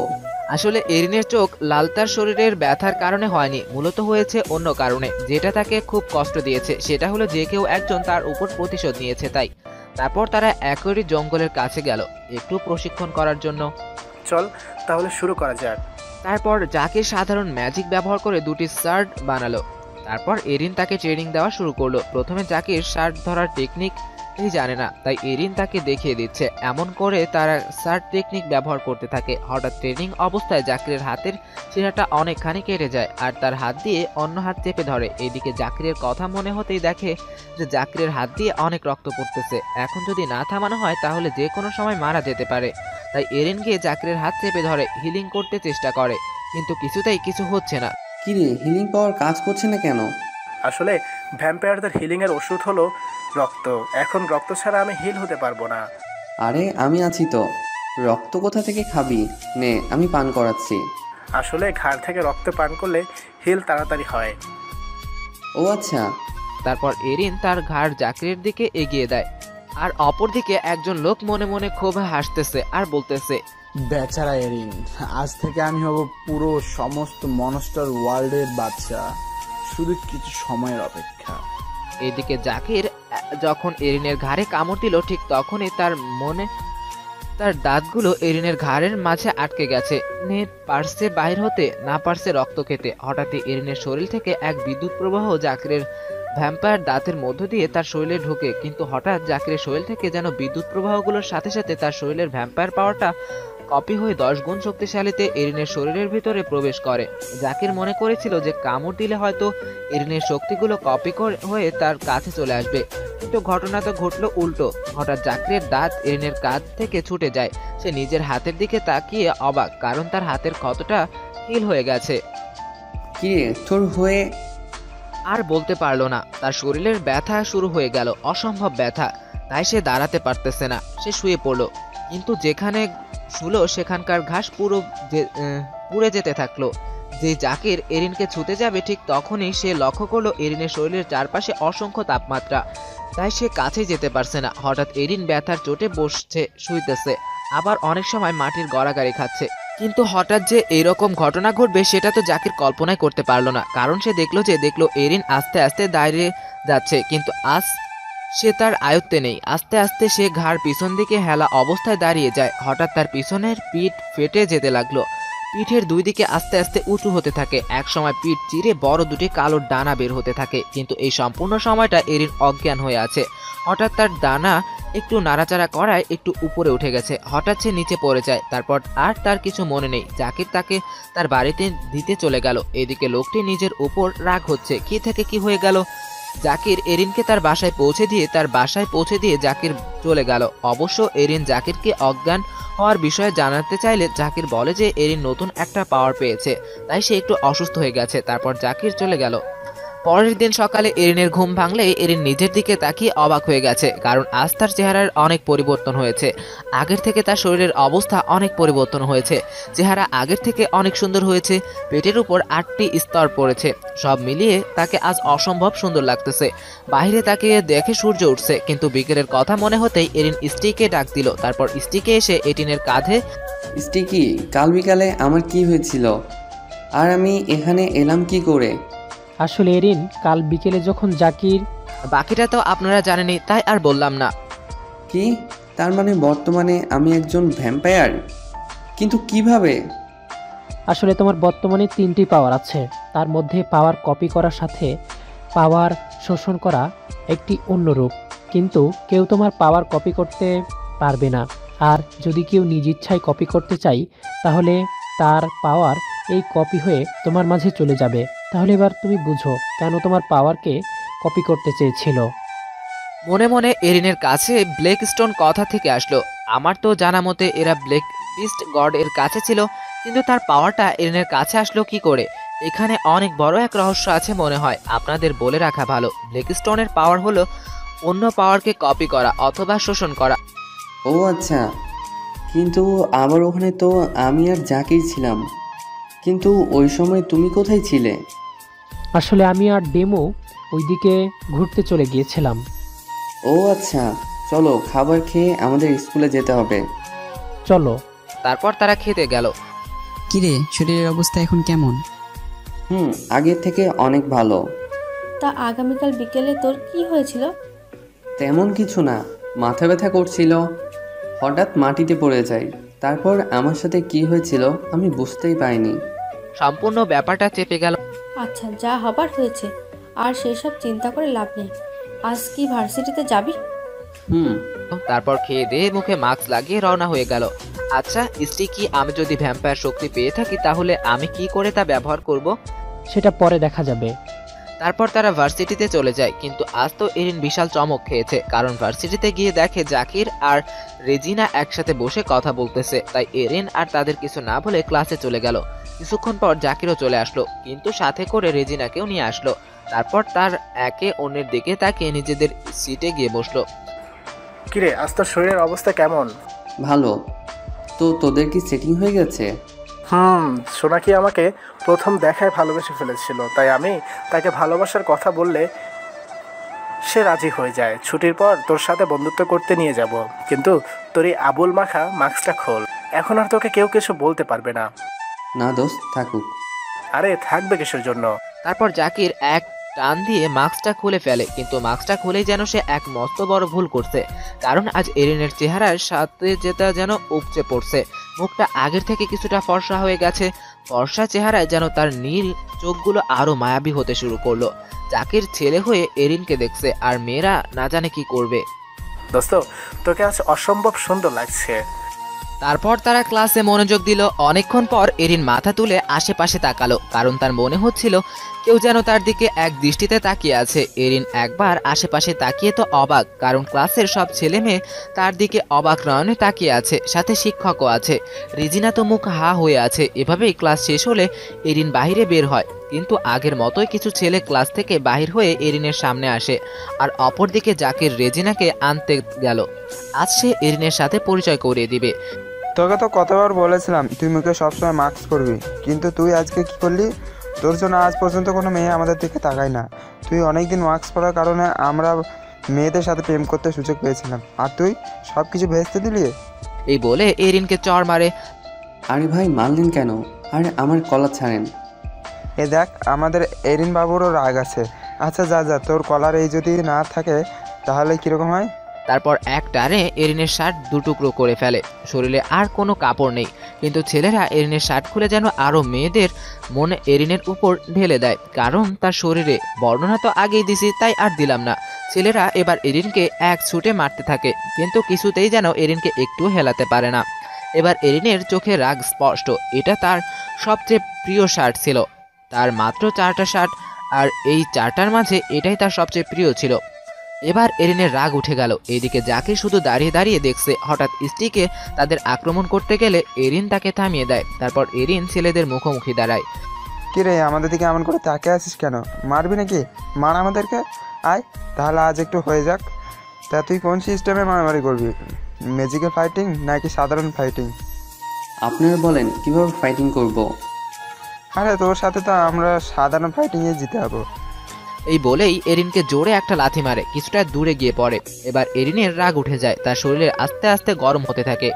S4: আসলে এরিনের চোখ লাল তার শরীরের ব্যথার কারণে হয়নি, মূলত হয়েছে অন্য কারণে, যেটা তাকে খুব কষ্ট দিয়েছে। সেটা হলো যে কেউ একজন তার উপর প্রতিশোধ নিয়েছে, তাই। তারপর তারা একই জঙ্গলের কাছে গেল একটু প্রশিক্ষণ করার জন্য।
S3: চল তাহলে শুরু করা যাক।
S4: তারপর জাকির সাধারণ ম্যাজিক ব্যবহার করে দুটি শার্ট বানালো। তারপর এরিন তাকে ট্রেনিং দেওয়া শুরু করলো। প্রথমে জাকির শার্ট ধরার টেকনিক জানে না, তাই এরিন তাকে দেখিয়ে দিচ্ছে। এমন করে তারা শার্ট টেকনিক ব্যবহার করতে থাকে। হঠাৎ ট্রেনিং অবস্থায় জাকিরের হাতের শিরাটা অনেকখানি কেটে যায় আর তার হাত দিয়ে অন্য হাত চেপে ধরে। এদিকে জাকিরের কথা মনে হতেই দেখে যে জাকিরের হাত দিয়ে অনেক রক্ত পড়তেছে। এখন যদি না থামানো হয় তাহলে যে কোনো সময় মারা যেতে পারে। তাই এরিন গিয়ে জাকিরের হাত চেপে ধরে হিলিং করতে চেষ্টা করে, কিন্তু কিছুতেই কিছু হচ্ছে না।
S5: কিরে, হিলিং পাওয়ার কাজ করছে না কেন?
S3: আসলে ভ্যাম্পায়ারদের হিলিংয়ের ওষুধ হলো রক্ত। এখন রক্ত ছাড়া আমি হিল হতে পারবো না।
S5: আরে আমি আছি তো, রক্ত কোথা থেকে খাবি? নে, আমি পান করাচ্ছি।
S3: আসলে ঘাড় থেকে রক্ত পান করলে হিল তাড়াতাড়ি হয়।
S5: ও আচ্ছা।
S4: তারপর এরিন তার ঘাড় জাকিরের দিকে এগিয়ে দেয়, আর অপরদিকে একজন লোক মনে মনে খুব হাসতেছে আর বলতেছে,
S2: বেচারা এরিন, আজ থেকে আমি হব পুরো সমস্ত মনস্টার ওয়ার্ল্ডের বাদশা, শুধু কিছু সময়ের অপেক্ষা।
S4: এদিকে জাকির যখন এরিনের ঘাড়ে কামড় দিল, ঠিক তখনই তার মনে তার দাঁতগুলো এরিনের ঘাড়ের মাঝে আটকে গেছে। পারছে বাইর হতে, না পারছে রক্ত খেতে। হঠাৎই এরিনের শরীর থেকে এক বিদ্যুৎ প্রবাহ জাকিরের ভ্যাম্পায়ার দাঁতের মধ্য দিয়ে তার শরীরে ঢোকে। কিন্তু হঠাৎ জাকিরের শরীর থেকে যেন বিদ্যুৎ প্রবাহগুলোর সাথে সাথে তার শরীরের ভ্যাম্পায়ার পাওয়ারটা কপি হয়ে 10 গুণ শক্তিশালীতে এরিনের শরীরের ভিতরে প্রবেশ করে। জাকির মনে করেছিল যে কামড় দিলে হয়তো এরিনের শক্তিগুলো কপি হয়ে তার কাছে চলে আসবে, কিন্তু ঘটনা তো ঘটলো উল্টো। হঠাৎ জাকিরের দাঁত এরিনের কাঁধ থেকে ছুটে যায়। সে নিজের হাতের দিকে তাকিয়ে অবাক, কারণ তার হাতের ক্ষতটা হিল হয়ে গেছে।
S5: কিরে, তোর হয়ে?
S4: আর বলতে পারলো না। তার শরীরের ব্যথা শুরু হয়ে গেল, অসম্ভব ব্যথা। তাই সে দাঁড়াতে পারতেছে না। সে শুয়ে পড়লো, কিন্তু যেখানে শুলো সেখানকার ঘাস পুড়ে যেতে থাকলো। যে জাকির এরিনকে ছুতে যাবে, ঠিক তখনই সে লক্ষ্য করলো এরিনের শরীরের চারপাশে অসংখ্য তাপমাত্রা, তাই সে কাছে যেতে পারছে না। হঠাৎ এরিন ব্যথার চোটে বসছে, শুইতেছে, আবার অনেক সময় মাটির গড়াগড়ি খাচ্ছে। কিন্তু হঠাৎ যে এরকম ঘটনা ঘটবে সেটা তো জাকির কল্পনাই করতে পারলো না, কারণ সে দেখলো এরিন আস্তে আস্তে দাঁড়িয়ে যাচ্ছে, কিন্তু আজ সে তার আয়ত্তে নেই। আস্তে আস্তে সে ঘাড় পিছন দিকে হেলা অবস্থায় দাঁড়িয়ে যায়। হঠাৎ তার পিছনের পিঠ ফেটে যেতে লাগলো। পিঠের দুই দিকে আস্তে আস্তে উঁচু হতে থাকে। এক সময় পিঠ চিরে বড় দুটি কালো ডানা বের হতে থাকে, কিন্তু এই সম্পূর্ণ সময়টা এরিন অজ্ঞান হয়ে আছে। হঠাৎ তার ডানা একটু নাড়াচাড়া করায় একটু উপরে উঠে গেছে। হঠাৎ সে নিচে পড়ে যায়। তারপর আর তার কিছু মনে নেই। জাকির তাকে তার বাড়িতে দিতে চলে গেল। এদিকে লোকটি নিজের উপর রাগ হচ্ছে, কি থেকে কি হয়ে গেল। জাকির এরিনকে তার বাসায় পৌঁছে দিয়ে জাকির চলে গেল। অবশ্য এরিন জাকিরকে অজ্ঞান হওয়ার বিষয়ে জানাতে চাইলে জাকির বলে যে এরিন নতুন একটা পাওয়ার পেয়েছে, তাই সে একটু অসুস্থ হয়ে গেছে। তারপর জাকির চলে গেল। পরের দিন সকালে এরিনের ঘুম ভাঙলে এরিন নিজের দিকে তাকিয়ে অবাক হয়ে গেছে, কারণ আজ তার চেহারার অনেক পরিবর্তন হয়েছে। আগের থেকে তার শরীরের অবস্থা অনেক পরিবর্তন হয়েছে। চেহারা আগের থেকে অনেক সুন্দর হয়েছে। পেটের উপর 8টি স্তর পড়েছে। সব মিলিয়ে তাকে আজ অসম্ভব সুন্দর লাগতেছে। বাইরে তাকিয়ে দেখে সূর্য উঠছে, কিন্তু বিকেলের কথা মনে হতেই এরিন স্টিকে ডাক দিল। তারপর স্টিকে এসে এরিনের কাঁধে,
S5: স্টিকি, কাল বিকালে আমার কি হয়েছিল আর আমি এখানে এলাম কি করে?
S11: আসলে এরিন, কাল বিকেলে যখন জাকির,
S4: বাকিটা তো আপনারা জানেনই, তাই আর বললাম না।
S5: কি? তার মানে বর্তমানে আমি একজন ভ্যাম্পায়ার? কিন্তু কিভাবে?
S11: আসলে তোমার বর্তমানে 3টি পাওয়ার আছে। তার মধ্যে পাওয়ার কপি করার সাথে পাওয়ার শোষণ করা একটি অন্য রূপ। কিন্তু কেউ তোমার পাওয়ার কপি করতে পারবে না। আর যদি কেউ নিজ ইচ্ছায় কপি করতে চাই, তাহলে তার পাওয়ার এই কপি হয়ে তোমার মাঝে চলে যাবে। তাহলে এবার তুমি বুঝো কেন তোমার পাওয়ারকে কপি করতে চেয়েছিল।
S4: মনে মনে এরিনের কাছে ব্ল্যাক স্টোন কথা থেকে আসলো। আমার তো জানা মতে এরা ব্ল্যাক বিস্ট গড এর কাছে ছিল, কিন্তু তার পাওয়ারটা এরিনের কাছে আসলো কি করে? এখানে অনেক বড় এক রহস্য আছে মনে হয়। আপনাদের বলে রাখা ভালো, ব্ল্যাক স্টোনের পাওয়ার হলো অন্য পাওয়ারকে কপি করা অথবা শোষণ করা।
S5: ও আচ্ছা, কিন্তু আবার ওখানে তো আমি আর জাকির ছিলাম। কিন্তু ওই সময় তুমি কোথায় ছিলে?
S11: আসলে আমি আর ডেমো ওইদিকে ঘুরতে চলে গিয়েছিলাম।
S5: ও আচ্ছা, চলো খাবার খেয়ে আমাদের স্কুলে যেতে হবে।
S11: চলো।
S4: তারপর তারা খেতে গেল।
S8: কিরে, শরীরের অবস্থা এখন কেমন?
S5: আগের থেকে অনেক ভালো।
S7: তা আগামীকাল বিকেলে তোর কি হয়েছিল?
S5: তেমন কিছু না, মাথা ব্যথা করছিল, হঠাৎ মাটিতে পড়ে যাই। তারপর আমার সাথে কি হয়েছিল আমি বুঝতেই পারিনি।
S4: সম্পূর্ণ ব্যাপারটা চেপে গেল।
S7: আচ্ছা, যা হবার হয়েছে, আর সেসব চিন্তা করে লাভ নেই। আজ কি ভার্সিটিতে যাবি?
S4: তারপর খেয়ে দিয়ে মুখে মাস্ক লাগিয়ে রওনা হয়ে গেল। আচ্ছা স্টিকি, আমি যদি ভ্যাম্পায়ার শক্তি পেয়ে থাকি তাহলে আমি কি করে তা ব্যবহার করব?
S11: সেটা পরে দেখা যাবে।
S4: তারপর তারা ভার্সিটিতে চলে যায়, কিন্তু আজ তো এরিন বিশাল চমক খেয়েছে, কারণ ভার্সিটিতে গিয়ে দেখে জাকির আর রেজিনা একসাথে বসে কথা বলতেছে। তাই এরিন আর তাদের কিছু না বলে ক্লাসে চলে গেল। কিছুক্ষণ পর জাকিরও চলে আসলো, কিন্তু সাথে করে রেজিনাকেও নিয়ে আসলো। তারপর তার একে অন্যের দিকে তাকিয়ে নিজেদের সিটে গিয়ে বসলো।
S3: কিরে, আজ তোর শরীরের অবস্থা কেমন?
S5: ভালো। তো তোদের কি সেটিং হয়ে গেছে?
S3: সোনাকি আমাকে প্রথম দেখায় ভালোবেসে ফেলেছিল, তাই আমি তাকে ভালোবাসার কথা বললে সে রাজি হয়ে যায়। ছুটির পর তোর সাথে বন্ধুত্ব করতে নিয়ে যাব, কিন্তু তোর এই আবুল মাখা মাস্কটা খোল। এখন আর তোকে কেউ কিছু বলতে পারবে না।
S5: না দোস্ত, থাকুক।
S3: আরে থাকবে কিসের জন্য?
S4: তারপর জাকির এক টান দিয়ে মাস্কটা খুলে ফেলে, কিন্তু মাস্কটা খুলেই যেন সে এক মস্ত বড় ভুল করছে, কারণ আজ এরিনের চেহারার সাথে যেটা যেন উপচে পড়ছে। মুখটা আগের থেকে কিছুটা ফর্সা হয়ে গেছে। ফর্সা চেহারায় যেন তার নীল চোখগুলো আরো মায়াবী হতে শুরু করলো। জাকির ছেলে হয়ে এরিনকে দেখছে, আর মেয়েরা না জানে কি করবে।
S3: দোস্ত, তোকে আজ অসম্ভব সুন্দর লাগছে।
S4: তারপর তারা ক্লাসে মনোযোগ দিল। অনেকক্ষণ পর এরিন মাথা তুলে আশেপাশে তাকালো, কারণ তার মনে হচ্ছিল কেউ যেন তার দিকে এক দৃষ্টিতে তাকিয়ে আছে। এরিন একবার আশেপাশে তাকিয়ে তো অবাক, কারণ ক্লাসের সব ছেলে মেয়ে তার দিকে অবাক নয়নে তাকিয়ে আছে, সাথে শিক্ষকও আছে। রেজিনা তো মুখ হা হয়ে আছে। এভাবেই ক্লাস শেষ হলে এরিন বাহিরে বের হয়, কিন্তু আগের মতোই কিছু ছেলে ক্লাস থেকে বাহির হয়ে এরিনের সামনে আসে, আর অপরদিকে জাকির রেজিনাকে আনতে গেল। আজ সে এরিনের সাথে পরিচয় করিয়ে দিবে।
S12: তোকে তো কতবার বলেছিলাম তুই মুখে সবসময় মাস্ক করবি, কিন্তু তুই আজকে কি করলি? তোর জন্য আজ পর্যন্ত কোনো মেয়ে আমাদের দিকে তাকায় না। তুই অনেকদিন মাস্ক পরার কারণে আমরা মেয়েদের সাথে প্রেম করতে সুযোগ পেয়েছিলাম, আর তুই সব কিছু ভেস্তে দিলি।
S4: এই বলে এরিনকে চড় মারে।
S5: আরে ভাই, মারলেন কেন? আরে আমার কলার ছাড়েন।
S12: এ দেখ, আমাদের এরিন বাবুরও রাগ আছে। আচ্ছা যা যা, তোর কলার এই যদি না থাকে তাহলে কীরকম হয়?
S4: তারপর এক টানে এরিনের শার্ট দুটুকরো করে ফেলে। শরীরে আর কোনো কাপড় নেই, কিন্তু ছেলেরা এরিনের শার্ট খুলে যেন আরও মেয়েদের মনে এরিনের উপর ঢেলে দেয়, কারণ তার শরীরে বর্ণনা তো আগেই দিছি, তাই আর দিলাম না। ছেলেরা এবার এরিনকে এক ছুটে মারতে থাকে, কিন্তু কিছুতেই যেন এরিনকে একটু হেলাতে পারে না। এবার এরিনের চোখে রাগ স্পষ্ট। এটা তার সবচেয়ে প্রিয় শার্ট ছিল। তার মাত্র 4টা শার্ট, আর এই 4টার মাঝে এটাই তার সবচেয়ে প্রিয় ছিল। এবার এরিনের রাগ উঠে গেল। এদিকে জাকির শুধু দাঁড়িয়ে দাঁড়িয়ে দেখছে। হঠাৎ স্টিকে তাদের আক্রমণ করতে গেলে এরিন তাকে থামিয়ে দেয়। তারপর এরিন ছেলেদের মুখোমুখি দাঁড়ায়।
S12: কিরে, আমাদের দিকে এমন করে তাকিয়ে আছিস কেন? মারবি নাকি? মার আমাদেরকে, আয় তাহলে আজ একটু হয়ে যাক। তা তুই কোন সিস্টেমে মারামারি করবি? ম্যাজিক্যাল ফাইটিং নাকি সাধারণ ফাইটিং?
S5: আপনারা বলেন কিভাবে ফাইটিং করব?
S12: আরে তোর সাথে তো আমরা সাধারণ ফাইটিংয়ে জিতে যাবো।
S4: এই বলেই এরিনকে জোরে একটা লাথি মারে, কিছুটা দূরে গিয়ে পড়ে। এবার এরিনের রাগ উঠে যায়, তার শরীরে আস্তে আস্তে গরম হতে থাকে,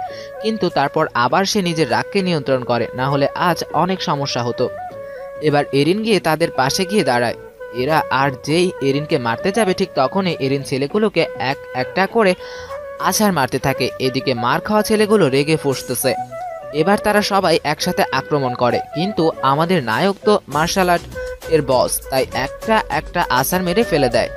S4: কিন্তু তারপর আবার সে নিজের রাগকে নিয়ন্ত্রণ করে, না হলে আজ অনেক সমস্যা হতো। এবার এরিন গিয়ে তাদের পাশে গিয়ে দাঁড়ায়। এরা আর যেই এরিনকে মারতে যাবে, ঠিক তখনই এরিন ছেলেগুলোকে এক একটা করে আছাড় মারতে থাকে। এদিকে মার খাওয়া ছেলেগুলো রেগে ফুঁসতেছে। এবার তারা সবাই একসাথে আক্রমণ করে, কিন্তু আমাদের নায়ক তো মার্শাল আর্ট এর বস, তাই একটা একটা আছাড় মেরে ফেলে দেয়।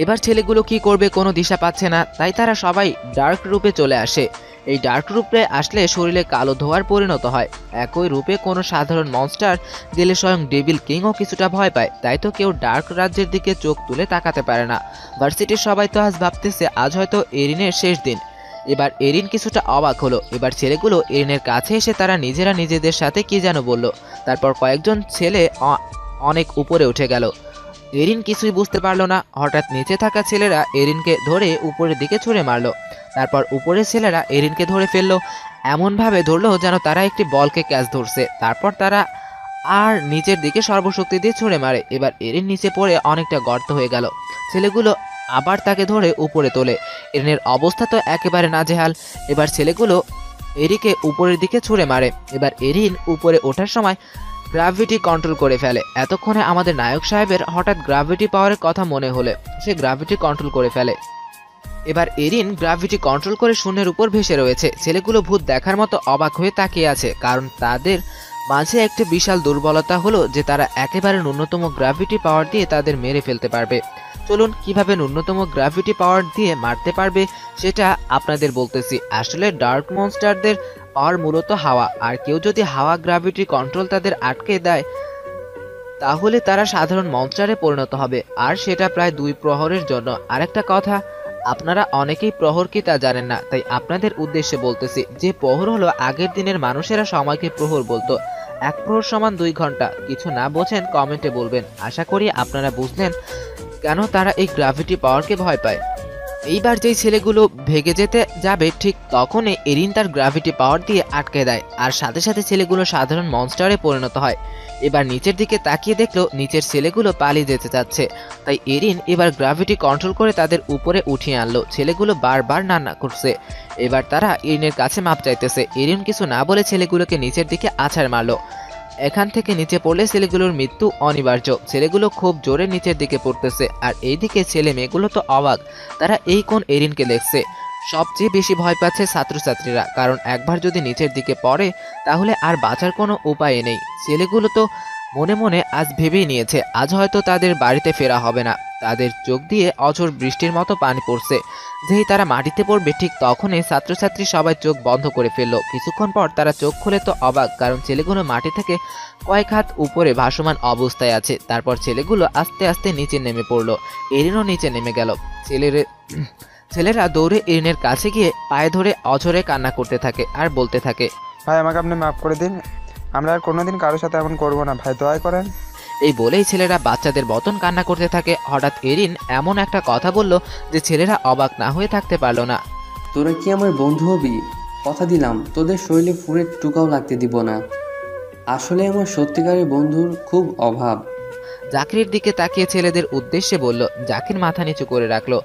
S4: এবার ছেলেগুলো কি করবে কোনো দিশা পাচ্ছে না, তাই তারা সবাই ডার্ক রূপে চলে আসে। এই ডার্ক রূপে আসলে শরীরে কালো ধোঁয়ার পরিণত হয়। একই রূপে কোনো সাধারণ মনস্টার গেলে স্বয়ং ডেভিল কিংও কিছুটা ভয় পায়, তাই তো কেউ ডার্ক রাজ্যের দিকে চোখ তুলে তাকাতে পারে না। ভার্সিটির সবাই তো আজ ভাবতেছে আজ হয়তো এরিনের শেষ দিন। এবার এরিন কিছুটা অবাক হলো। এবার ছেলেগুলো এরিনের কাছে এসে তারা নিজেরা নিজেদের সাথে কি যেন বলল। তারপর কয়েকজন ছেলে অনেক উপরে উঠে গেল। এরিন কিছুই বুঝতে পারলো না। হঠাৎ নিচে থাকা ছেলেরা এরিনকে ধরে উপরের দিকে ছুঁড়ে মারলো। তারপর উপরের ছেলেরা এরিনকে ধরে ফেললো, এমনভাবে ধরলো যেন তারা একটি বলকে ক্যাচ ধরছে। তারপর তারা আর নিচের দিকে সর্বশক্তি দিয়ে ছুঁড়ে মারে। এবার এরিন নিচে পড়ে অনেকটা গর্ত হয়ে গেল। ছেলেগুলো আবার তাকে ধরে উপরে তোলে। এরিনের অবস্থা তো একেবারে নাজেহাল। এবার ছেলেগুলো এরিকে উপরের দিকে ছুঁড়ে মারে। এবার এরিন উপরে ওঠার সময় গ্র্যাভিটি কন্ট্রোল করে ফেলে। এতক্ষণে আমাদের নায়ক সাহেবের হঠাৎ গ্র্যাভিটি পাওয়ারের কথা মনে হলে সে গ্র্যাভিটি কন্ট্রোল করে ফেলে। এবার এরিন গ্র্যাভিটি কন্ট্রোল করে শূন্যের উপর ভেসে রয়েছে। ছেলেগুলো ভূত দেখার মতো অবাক হয়ে তাকিয়ে আছে, কারণ তাদের মাঝে একটা বিশাল দুর্বলতা হলো যে তারা একেবারে ন্যূনতম গ্র্যাভিটি পাওয়ার দিয়ে তাদের মেরে ফেলতে পারবে। চলুন কিভাবে ন্যূনতম গ্র্যাভিটি পাওয়ার দিয়ে মারতে পারবে সেটা আপনাদের বলতেছি। আসলে ডার্ক মনস্টারদের পাওয়ার মূলত হাওয়া, আর কেউ যদি হাওয়া গ্র্যাভিটি কন্ট্রোল তাদের আটকে দেয় তাহলে তারা সাধারণ মনস্টারে পরিণত হবে, আর সেটা প্রায় 2 প্রহরের জন্য। আরেকটা কথা, আপনারা অনেকেই প্রহর কি তা জানেন না, তাই আপনাদের উদ্দেশ্যে বলতেছি যে প্রহর হলো আগের দিনের মানুষেরা সময়কে প্রহর বলতো। 1 প্রহর সমান 2 ঘন্টা। কিছু না বোঝেন কমেন্টে বলবেন। আশা করি আপনারা বুঝলেন কেন তারা এই গ্র্যাভিটি পাওয়ারকে ভয় পায়। এইবার যেই ছেলেগুলো ভেগে যেতে যাবে ঠিক তখনই এরিন তার গ্র্যাভিটি পাওয়ার দিয়ে আটকে দেয়, আর সাথে সাথে ছেলেগুলো সাধারণ মনস্টারে পরিণত হয়। এবার নিচের দিকে তাকিয়ে দেখলো নিচের ছেলেগুলো পালিয়ে যেতে যাচ্ছে, তাই এরিন এবার গ্র্যাভিটি কন্ট্রোল করে তাদের উপরে উঠিয়ে আনলো। ছেলেগুলো বারবার নানা করছে। এবার তারা এরিনের কাছে মাপ চাইতেছে। এরিন কিছু না বলে ছেলেগুলোকে নিচের দিকে আছাড় মারলো। এখান থেকে নিচে পড়লে ছেলেগুলোর মৃত্যু অনিবার্য। ছেলেগুলো খুব জোরে নিচের দিকে পড়তেছে, আর এইদিকে ছেলে মেয়েগুলো তো অবাক। তারা এই কোন এরিনকে দেখছে। সবচেয়ে বেশি ভয় পাচ্ছে ছাত্রছাত্রীরা, কারণ একবার যদি নিচের দিকে পড়ে তাহলে আর বাঁচার কোনো উপায় নেই। ছেলেগুলো তো মনে মনে আজ ভেবেই নিয়েছে আজ হয়তো তাদের বাড়িতে ফেরা হবে না। তাদের চোখ দিয়ে অঝোর বৃষ্টির মতো পানি পড়ছে। যেই তারা মাটিতে পড়বে ঠিক তখনই ছাত্রছাত্রী সবাই চোখ বন্ধ করে ফেললো। কিছুক্ষণ পর তারা চোখ খুলে তো অবাক, কারণ ছেলেগুলো মাটি থেকে কয়েক হাত উপরে ভাসমান অবস্থায় আছে। তারপর ছেলেগুলো আস্তে আস্তে নিচে নেমে পড়লো। এরিনও নিচে নেমে গেল। ছেলেরা দৌড়ে এরিনের কাছে গিয়ে পায়ে ধরে অঝরে কান্না করতে থাকে আর বলতে থাকে,
S12: ভাই আমাকে আপনি মাফ করে দিন, আমরা আর কোনোদিন কারোর সাথে এমন করবো না, ভাই দয়া করেন।
S4: এই বলেই ছেলেরা বাচ্চাদের মতন কান্না করতে থাকে। হঠাৎ এরিন এমন একটা কথা বলল যে ছেলেরা অবাক না হয়ে থাকতে পারলো না।
S5: তোরা কি আমার বন্ধু হবি? কথা দিলাম তোদের শরীরে ফুরের টুকাও লাগতে দিব না। আসলে আমার সত্যিকারের বন্ধুর খুব অভাব।
S4: জাকিরের দিকে তাকিয়ে ছেলেদের উদ্দেশ্যে বলল। জাকির মাথা নিচু করে রাখলো।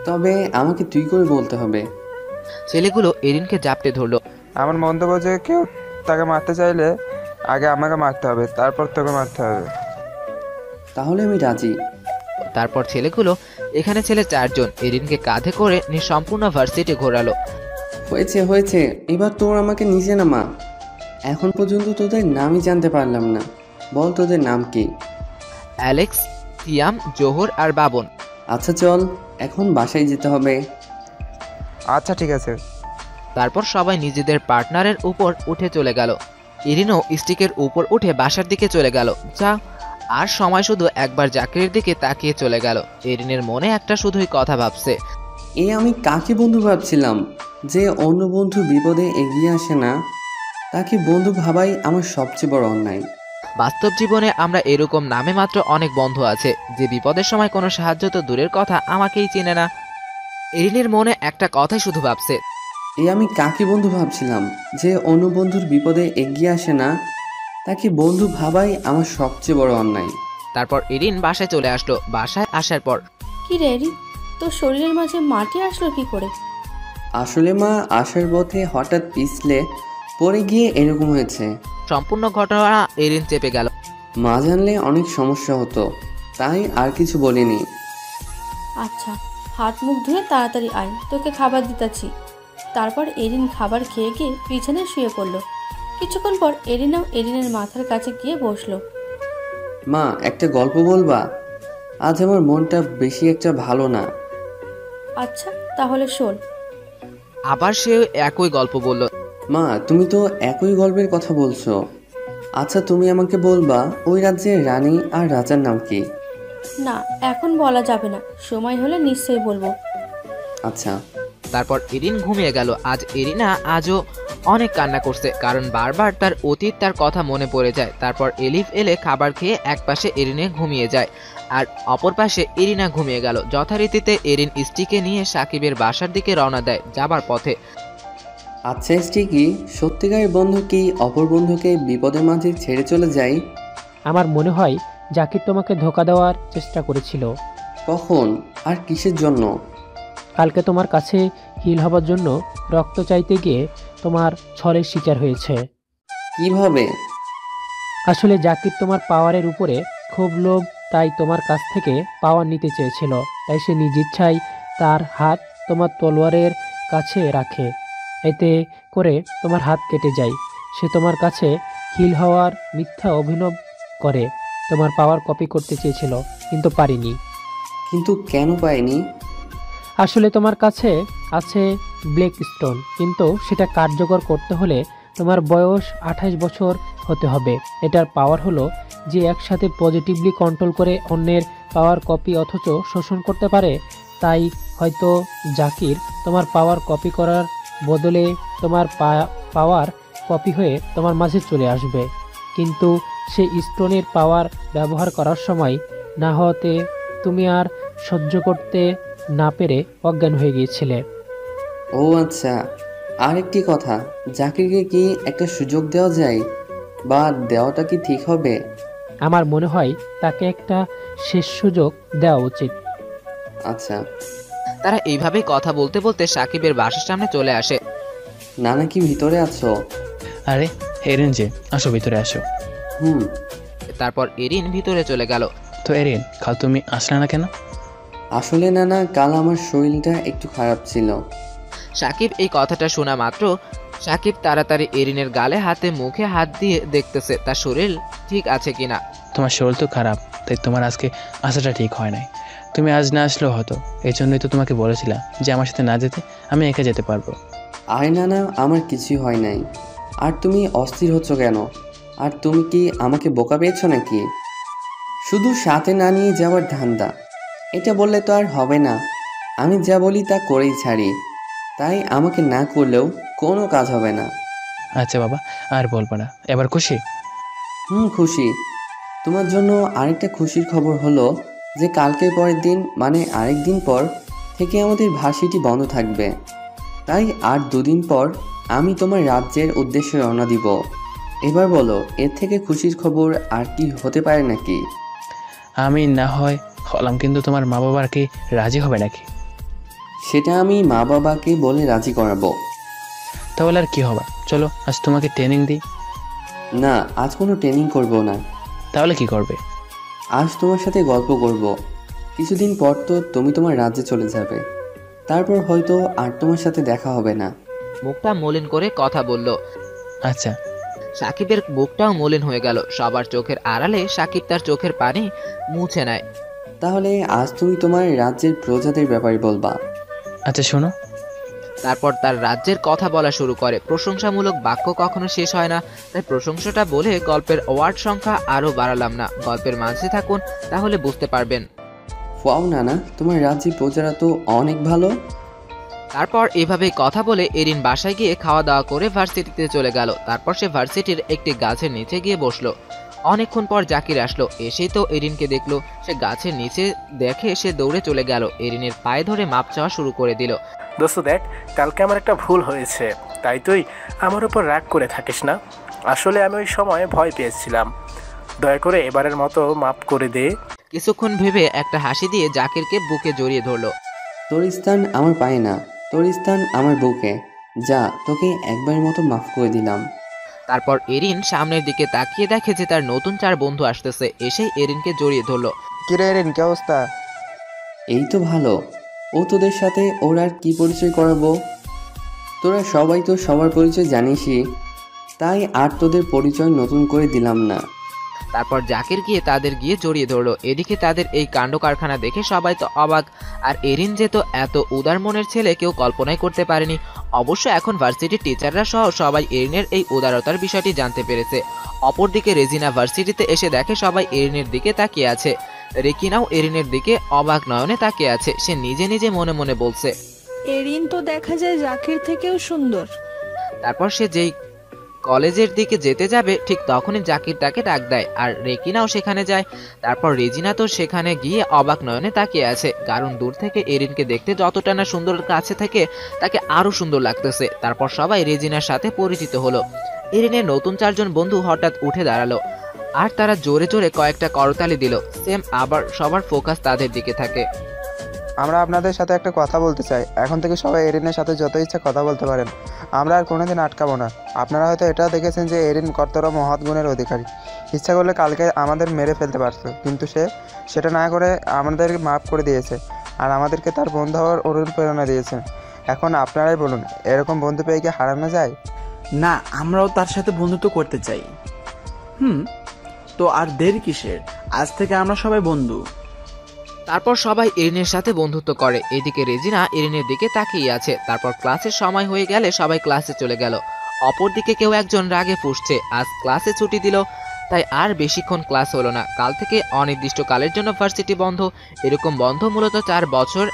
S5: তবে আমাকে তুই করে বলতে হবে।
S4: ছেলেগুলো এরিনকে জাপটে ধরলো।
S12: আমার মন্তব্য যে কেউ তাকে মারতে চাইলে আগে আমাকে মারতে হবে, তারপর তোকে মারতে হবে।
S5: তাহলে আমি রাজি।
S4: তারপর ছেলেগুলো, এখানে ছেলে 4 জন, এরিনকে কাঁধে করে সম্পূর্ণ ভার্সিটি ঘোরালো।
S5: হয়েছে হয়েছে, এবার তোর আমাকে নিচে নামা। এখন পর্যন্ত তোদের নামই জানতে পারলাম না। বল তোদের নাম কি?
S4: অ্যালেক্স, সিয়াম, জোহর আর বাবন।
S5: আচ্ছা চল, এখন বাসায় যেতে হবে।
S12: আচ্ছা ঠিক আছে।
S4: তারপর সবাই নিজেদের পার্টনারের উপর উঠে চলে গেল। এরিনও স্টিকের উপর উঠে বাসার দিকে চলে গেল। যা আর সময় শুধু একবার জাকিরের দিকে তাকিয়ে চলে গেল। এরিনের মনে একটা শুধুই কথা ভাবছে,
S5: আমি কাকে বন্ধু ভাবছিলাম? যে অন্য বন্ধু বিপদে এগিয়ে আসে না তাকে বন্ধু ভাবাই আমার সবচেয়ে বড় অন্যায়।
S4: বাস্তব জীবনে আমরা এরকম নামে মাত্র অনেক বন্ধু আছে যে বিপদের সময় কোনো সাহায্য তো দূরের কথা আমাকেই চেনে না। এরিনের মনে একটা কথাই শুধু ভাবছে,
S5: আমি কাকে বন্ধু ভাবছিলাম? যে অন্য বন্ধুর বিপদে এগিয়ে আসে না তাকে বন্ধু ভাবাই আমার সবচেয়ে বড় অন্যায়।
S4: তারপর এরিন বাসায় চলে আসলো। বাসায় আসার পর,
S7: কি রে এরিন, তোর শরীরের মাঝে মাটি আসলো কি করে?
S5: আসলে মা, আসার পথে হঠাৎ পিছলে পড়ে গিয়ে এরকম হয়েছে।
S4: সম্পূর্ণ ঘটনা এরিন চেপে গেল।
S5: মা জানলে অনেক সমস্যা হতো, তাই আর কিছু বলিনি।
S7: আচ্ছা, হাত মুখ ধুয়ে তাড়াতাড়ি আয়, তোকে খাবার দিতেছি। তারপর এরিন খাবার খেয়ে গিয়ে বিছানায় শুয়ে পড়লো। কিছুক্ষণ পর এরিনাও এরিনের মাথার কাছে গিয়ে বসলো।
S5: মা, একটা গল্প বলবা? আজ আমার মনটা বেশি একটা ভালো না।
S7: আচ্ছা তাহলে শোন।
S4: আবার সে একই গল্প বলল।
S5: মা, তুমি তো একই গল্পের কথা বলছো। আচ্ছা তুমি আমাকে বলবা ওই রাজ্যের রানী আর রাজার নাম কি?
S7: না, এখন বলা যাবে না, সময় হলে নিশ্চয়ই বলবো।
S5: আচ্ছা।
S4: তারপর এরিন ঘুমিয়ে গেল। আজ এরিনা আজও অনেক কান্না করছে, কারণ বারবার তার অতীত তার কথা মনে পড়ে যায়। তারপর এলিফ এলে খাবার খেয়ে এক পাশে এরিনে ঘুমিয়ে যায় আর অপর পাশে এরিনা ঘুমিয়ে গেল। যথারীতিতে এরিন স্টিকে নিয়ে সাকিবের বাসার দিকে রওনা দেয়। যাবার পথে,
S5: আচ্ছা স্টিকি, সত্যিকারের বন্ধু কি অপর বন্ধুকে বিপদের মাঝে ছেড়ে চলে যায়?
S11: আমার মনে হয় জাকির তোমাকে ধোকা দেওয়ার চেষ্টা করেছিল।
S5: কখন আর কিসের জন্য?
S11: কালকে তোমার কাছে হিল হবার জন্য রক্ত চাইতে গিয়ে তোমার ছলের শিকার হয়েছে।
S5: কিভাবে?
S11: আসলে জাকির তোমার পাওয়ারের উপরে খুব লোভ, তাই তোমার কাছ থেকে পাওয়ার নিতে চেয়েছিল। তাই সে নিজ ইচ্ছায় তার হাত তোমার তলোয়ারের কাছে রাখে, এতে করে তোমার হাত কেটে যায়। সে তোমার কাছে হিল হওয়ার মিথ্যা অভিনব করে তোমার পাওয়ার কপি করতে চেয়েছিল, কিন্তু পারিনি।
S5: কিন্তু কেন পাইনি?
S11: আসলে তোমার কাছে আছে ব্ল্যাক স্টোন, কিন্তু সেটা কার্যকর করতে হলে তোমার বয়স 28 বছর হতে হবে। এটার পাওয়ার হলো যে একসাথে পজিটিভলি কন্ট্রোল করে অন্যের পাওয়ার কপি অথচ শোষণ করতে পারে। তাই হয়তো জাকির তোমার পাওয়ার কপি করার বদলে তোমার পাওয়ার কপি হয়ে তোমার মাঝে চলে আসবে, কিন্তু সে স্টোনের পাওয়ার ব্যবহার করার সময় না হতে তুমি আর সহ্য করতে না পেরে অজ্ঞান হয়ে গিয়েছিলে।
S5: ও আচ্ছা, আরেকটি কথা, জাকিরকে কি একটা সুযোগ দেওয়া যায়, বা দেওয়াটা কি ঠিক হবে?
S11: আমার মনে হয় তাকে একটা শেষ সুযোগ দেওয়া উচিত।
S5: আচ্ছা।
S4: তারা এইভাবেই কথা বলতে বলতে সাকিবের বাসার সামনে চলে আসে।
S5: নানা কি ভিতরে আছো?
S10: আরে এরিন যে, আসো ভিতরে আসো।
S4: তারপর এরিন ভিতরে চলে গেল।
S10: তো এরিন, কাল তুমি আসলে না কেন?
S5: আসলে নানা, কাল আমার শরীরটা একটু খারাপ ছিল।
S4: সাকিব এই কথাটা শোনা মাত্র সাকিব তাড়াতাড়ি এরিনের গালে হাতে মুখে হাত দিয়ে দেখতেছে তার শরীর ঠিক আছে কিনা।
S10: তোমার শরীর তো খারাপ, তাই তোমার আজকে আসাটা ঠিক হয় নাই। তুমি আজ না আসলেও হতো, এই জন্যই তো তোমাকে বলেছিলাম যে আমার সাথে না যেতে, আমি একা যেতে পারবো।
S5: আরে নানা, আমার কিছুই হয় নাই। আর তুমি অস্থির হচ্ছ কেন? আর তুমি কি আমাকে বোকা পেয়েছো নাকি? শুধু সাথে না নিয়ে যাওয়ার ধান্দা, এটা বললে তো আর হবে না। আমি যা বলি তা করেই ছাড়ি, তাই আমাকে না করলেও কোনো কাজ হবে না।
S10: আচ্ছা বাবা, আর বলবো না। এবার খুশি?
S5: খুশি। তোমার জন্য আরেকটা খুশির খবর হলো যে কালকের পরের দিন, মানে আরেক দিন পর থেকে আমাদের ভার্সিটি বন্ধ থাকবে। তাই আর 2 দিন পর আমি তোমার রাজ্যের উদ্দেশ্যে রওনা দিব। এবার বলো, এর থেকে খুশির খবর আর কি হতে পারে নাকি?
S10: আমি না হয় হলাম, কিন্তু তোমার মা বাবার কি রাজি হবে নাকি?
S5: সেটা আমি মা বাবাকে বলে রাজি করাবো।
S10: তাহলে আর কি হবে, চলো আজ তোমাকে ট্রেনিং দিই।
S5: না, আজ কোনো ট্রেনিং করব না।
S10: তাহলে কি করবে?
S5: আজ তোমার সাথে গল্প করব। কিছুদিন পর তো তুমি তোমার রাজ্যে চলে যাবে, তারপর হয়তো আর তোমার সাথে দেখা হবে না।
S4: মুখটা মলিন করে কথা বলল।
S10: আচ্ছা।
S4: সাকিবের মুখটাও মলিন হয়ে গেল। সবার চোখের আড়ালে সাকিব তার চোখের পানি মুছে নেয়।
S5: তাহলে আজ তুমি তোমার রাজ্যের প্রজাদের ব্যাপারে বলবা।
S10: আচ্ছা শোনো।
S4: তারপর তার রাজ্যের কথা বলা শুরু করে। প্রশংসামূলক বাক্য কখনো শেষ হয় না, তাই প্রশংসাটা বলে গল্পের ওয়ার্ড সংখ্যা আরো বাড়ালাম না। গল্পের মাঝে থাকুন, তাহলে বুঝতে পারবেন।
S5: ওয়াও নানা, তোমার রাজ্যের প্রজারা তো অনেক ভালো।
S4: তারপর এভাবেই কথা বলে এরিন বাসায় গিয়ে খাওয়া দাওয়া করে ভার্সিটিতে চলে গেল। তারপর সে ভার্সিটির একটি গাছের নিচে গিয়ে বসলো। অনেকক্ষণ পর জাকির আসলো। এসেই তো এরিনকে দেখলো। সে গাছের নিচে দেখে সে দৌড়ে চলে গেল, এরিনের পায়ে ধরে মাপ চাওয়া শুরু করে দিল।
S3: দোস্ত দেখ, কালকে আমার একটা ভুল হয়েছে, তাই তুই আমার উপর রাগ করে থাকিস না। আসলে আমি ওই সময় ভয় পেয়েছিলাম, দয়া করে এবারের মতো মাফ করে দে।
S4: কিছুক্ষণ ভেবে একটা হাসি দিয়ে জাকিরকে বুকে জড়িয়ে ধরলো।
S5: তোর স্থান আমার পায়ে না, তোর স্থান আমার বুকে। যা, তোকে একবারের মতো মাফ করে দিলাম।
S4: তারপর এরিন সামনের দিকে তাকিয়ে দেখে যে তার নতুন 4 বন্ধু আসতেছে। এসে এরিনকে জড়িয়ে ধরলো।
S12: কিরে এরিন, কি অবস্থা?
S5: এই তো ভালো। ও তোদের সাথে ওর আর কি পরিচয় করাবো? তোরা সবাই তো সবার পরিচয় জানিসই, তাই আর তোদের পরিচয় নতুন করে দিলাম না।
S4: তারপর জাকির গিয়ে তাদের গিয়ে জড়িয়ে ধরলো। এদিকে তাদের এই কাণ্ড কারখানা দেখে সবাই তো অবাক। আর এরিন যে তো এত উদার মনের ছেলে কেউ কল্পনাই করতে পারেনি। অবশ্য এখন ভার্সিটির টিচাররা সহ সবাই এরিনের এই উদারতার বিষয়টি জানতে পেরেছে। অপরদিকে রেজিনা ভার্সিটিতে এসে দেখে সবাই এরিনের দিকে তাকিয়ে আছে। রেকিনাও এরিনের দিকে অবাক নয়নে তাকিয়ে আছে। সে নিজে নিজে মনে মনে বলছে,
S6: এরিন তো দেখা যায় জাকির থেকেও সুন্দর।
S4: তারপর সে যেই কলেজের দিকে যেতে যাবে ঠিক তখনই জাকির তাকে ডাক দেয়, আর রেকিনাও সেখানে যায়। তারপর রেজিনা তো সেখানে গিয়ে অবাক নয়নে তাকিয়ে আছে, কারণ দূর থেকে এরিনকে দেখতে যতটা না সুন্দর, কাছে থেকে তাকে আরো সুন্দর লাগতেছে। তারপর সবাই রেজিনার সাথে পরিচিত হলো। এরিনের নতুন 4 জন বন্ধু হঠাৎ উঠে দাঁড়ালো। আর তারা জোরে জোরে কয়েকটা করতালি দিল। সেম আবার সবার ফোকাস তাদের দিকে থাকে।
S12: আমরা আপনাদের সাথে একটা কথা বলতে চাই। এখন থেকে সবাই এরিনের সাথে যত ইচ্ছা কথা বলতে পারেন, আমরা আর কোনোদিন আটকাবো না। আপনারা হয়তো এটা দেখেছেন যে এরিন কতটা মহৎ গুণের অধিকারী। ইচ্ছা করলে কালকে আমাদের মেরে ফেলতে পারত, কিন্তু সে সেটা না করে আমাদেরকে মাফ করে দিয়েছে আর আমাদেরকে তার বন্ধু হওয়ার অনুপ্রেরণা দিয়েছে। এখন আপনারাই বলুন, এরকম বন্ধু পেয়ে কি হারানো যায়?
S2: না, আমরাও তার সাথে বন্ধুত্ব করতে চাই। তো আর দেরি কিসের? আজ থেকে আমরা সবাই বন্ধু।
S4: তারপর সবাই এরিনের সাথে বন্ধুত্ব করে। এদিকে রেজিনা এরিনের দিকে তাকিয়ে আছে। তারপর ক্লাসের সময় হয়ে গেলে সবাই ক্লাসে চলে গেল। অপরদিকে কেউ একজন রাগে ফুঁসছে। আজ ক্লাসে ছুটি দিল, তাই আর বেশিক্ষণ ক্লাস হলো না। কাল থেকে অনির্দিষ্টকালের জন্য ভার্সিটি বন্ধ। এরকম বন্ধ মূলত 4 বছর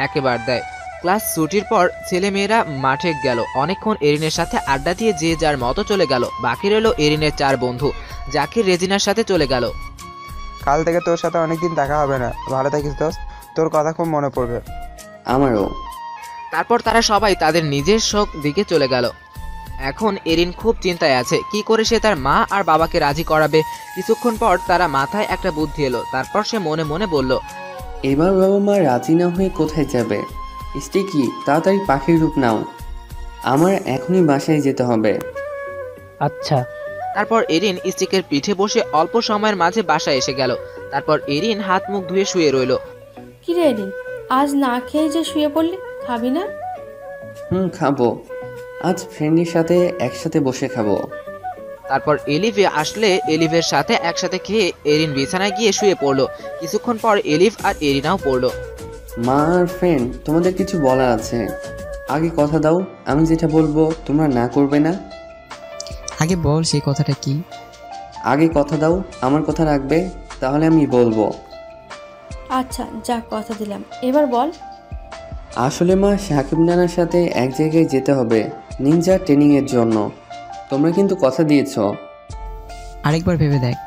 S4: একেবার দেয়। ক্লাস ছুটির পর ছেলেমেয়েরা মাঠে গেল। অনেকক্ষণ এরিনের সাথে আড্ডা দিয়ে যে যার মতো চলে গেল। বাকি রইল এরিনের 4 বন্ধু। জাকির রেজিনার সাথে চলে গেল।
S12: কাল থেকে তোর সাথে অনেকদিন দেখা হবে না। ভালো থাকিস দোস্ত, তোর কথা খুব মনে পড়বে।
S5: আমারও।
S4: তারপর তারা সবাই তাদের নিজস্ব দিকে চলে গেল। এখন এরিন খুব চিন্তায় আছে, কি করে সে তার মা আর বাবাকে রাজি করাবে। কিছুক্ষণ পর তারা মাথায় একটা বুদ্ধি এলো। তারপর সে মনে মনে বলল,
S5: এবার বাবা মা রাজি না হয়ে কোথায় যাবে? স্টিকি, তাড়াতাড়ি পাখির রূপ নাও, আমার এখনই বাসায় যেতে হবে।
S11: আচ্ছা।
S4: তারপর এরিন স্টিকের পিঠে বসে অল্প সময়ের মাঝে বাসায় এসে গেল। তারপর এরিন হাত মুখ ধুয়ে শুয়ে রইল।
S7: কি রে এরিন, আজ না খেয়ে যে শুয়ে পড়লি, খাবি না?
S5: খাবো, আজ ফ্রেন্ডের সাথে একসাথে বসে খাবো।
S4: তারপর এলিভে আসলে এলিভের সাথে একসাথে খেয়ে এরিন বিছানায় গিয়ে শুয়ে পড়লো। কিছুক্ষণ পর এলিভ আর এরিনাও পড়লো।
S5: মা আর ফ্রেন্ড, তোমাদের কিছু বলার আছে। আগে কথা দাও, আমি যেটা বলবো তোমরা না করবে না।
S8: আগে বল সেই কথাটা কি?
S5: আগে কথা দাও, আমার কথা রাখবে, তাহলে আমি বলবো।
S7: আচ্ছা, যা কথা দিলাম, এবার বল।
S5: আসলে মা, সাকিব নানার সাথে এক জায়গায় যেতে হবে নিনজা ট্রেনিংয়ের জন্য। তোমরা কিন্তু কথা দিয়েছো।
S8: আরেকবার ভেবে দেখ।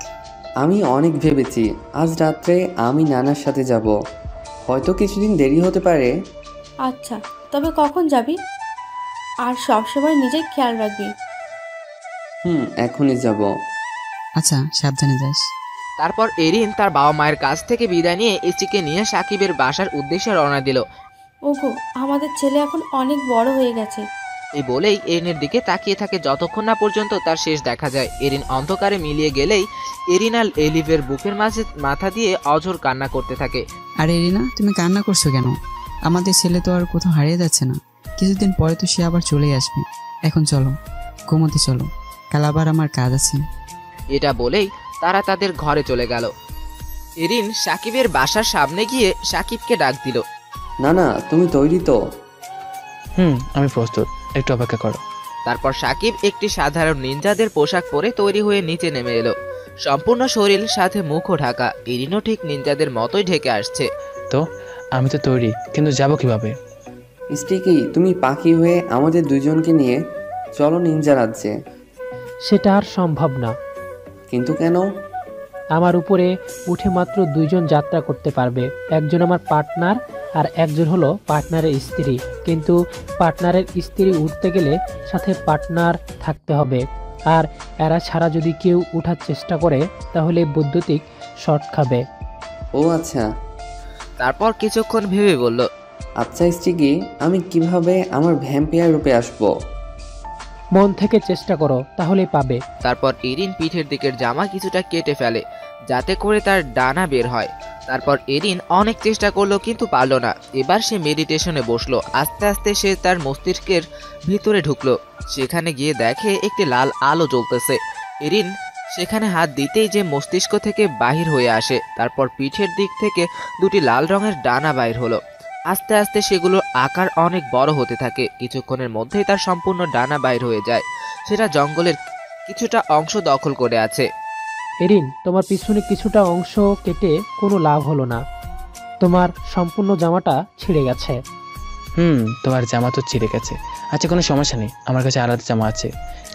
S5: আমি অনেক ভেবেছি। আজ রাত্রে আমি নানার সাথে যাব। হয়তো কিছুদিন দেরি হতে পারে।
S7: আচ্ছা, তবে কখন যাবি? আর সবসময় নিজের খেয়াল রাখবি।
S5: এখনই যাব।
S8: আচ্ছা, সাবধানে যাস।
S4: তারপর এরিন তার বাবা মায়ের কাছ থেকে বিদায় নিয়ে স্ত্রীকে নিয়ে সাকিবের বাসার উদ্দেশ্যে রওনা দিল।
S7: ওগো, আমাদের ছেলে এখন অনেক বড় হয়ে গেছে।
S4: এই বলেই এরিনের দিকে তাকিয়ে থাকে যতক্ষণ না পর্যন্ত তার শেষ দেখা যায়। এরিন অন্ধকারে মিলিয়ে গেলেই এরিন আর এলিভের বুকের মাঝে মাথা দিয়ে অঝোর কান্না করতে থাকে।
S8: আরে এরিনা, তুমি কান্না করছো কেন? আমাদের ছেলে তো আর কোথাও হারিয়ে যাচ্ছে না। কিছুদিন পরে তো সে আবার চলে আসবে। এখন চলো, ঘুমোতে চলো, কাল আবার আমার কাজ আছে।
S4: এটা বলেই তারা তাদের ঘরে চলে গেল। এরিন সাকিবের বাসার সামনে গিয়ে সাকিবকে ডাক দিল।
S5: না না, তুমি তৈরি তো?
S10: আমি প্রস্তুত, একটু অপেক্ষা করো।
S4: তারপর সাকিব একটি সাধারণ নিনজাদের পোশাক পরে তৈরি হয়ে নিচে নেমে এলো। সম্পূর্ণ শরীর সাথে মুখও ঢাকা। এরিনও ঠিক নিনজাদের মতোই ঢেকে আসছে।
S10: তো আমি তো তৈরি, কিন্তু যাব কিভাবে?
S5: স্টিকি, তুমি পাখি হয়ে আমাদের দুজনকে নিয়ে চলো নিনজা রাজ্যে।
S11: সেটা আর সম্ভব না।
S5: কিন্তু কেন?
S11: আমার উপরে উঠে মাত্র 2 জন যাত্রা করতে পারবে। একজন আমার পার্টনার আর একজন হলো পার্টনারের স্ত্রী। কিন্তু পার্টনারের স্ত্রী উঠতে গেলে সাথে পার্টনার থাকতে হবে। আর এরা ছাড়া যদি কেউ উঠার চেষ্টা করে তাহলে বৈদ্যুতিক শর্ট খাবে।
S5: ও আচ্ছা।
S4: তারপর কিছুক্ষণ ভেবে বলল,
S5: আচ্ছা স্টিকি, আমি কিভাবে আমার ভ্যাম্পায়ার রূপে আসবো?
S11: মন থেকে চেষ্টা করো, তাহলেই পাবে।
S4: তারপর এরিন পিঠের দিকের জামা কিছুটা কেটে ফেলে যাতে করে তার ডানা বের হয়। তারপর এরিন অনেক চেষ্টা করলো কিন্তু পারল না। এবার সে মেডিটেশনে বসলো। আস্তে আস্তে সে তার মস্তিষ্কের ভিতরে ঢুকলো। সেখানে গিয়ে দেখে একটি লাল আলো জ্বলতেছে। এরিন সেখানে হাত দিতেই যে মস্তিষ্ক থেকে বাহির হয়ে আসে। তারপর পিঠের দিক থেকে 2টি লাল রঙের ডানা বাহির হলো। আস্তে আস্তে সেগুলোর আকার অনেক বড় হতে থাকে। কিছুক্ষণের মধ্যেই তার সম্পূর্ণ ডানা বাইর হয়ে যায়। সেটা জঙ্গলের কিছুটা অংশ দখল করে আছে।
S11: এরিন, তোমার পিছনে কিছুটা অংশ কেটে কোনো লাভ হলো না। তোমার সম্পূর্ণ জামাটা ছিঁড়ে গেছে।
S10: তোমার জামা তো ছিঁড়ে গেছে। আচ্ছা, কোনো সমস্যা নেই, আমার কাছে আলাদা জামা আছে।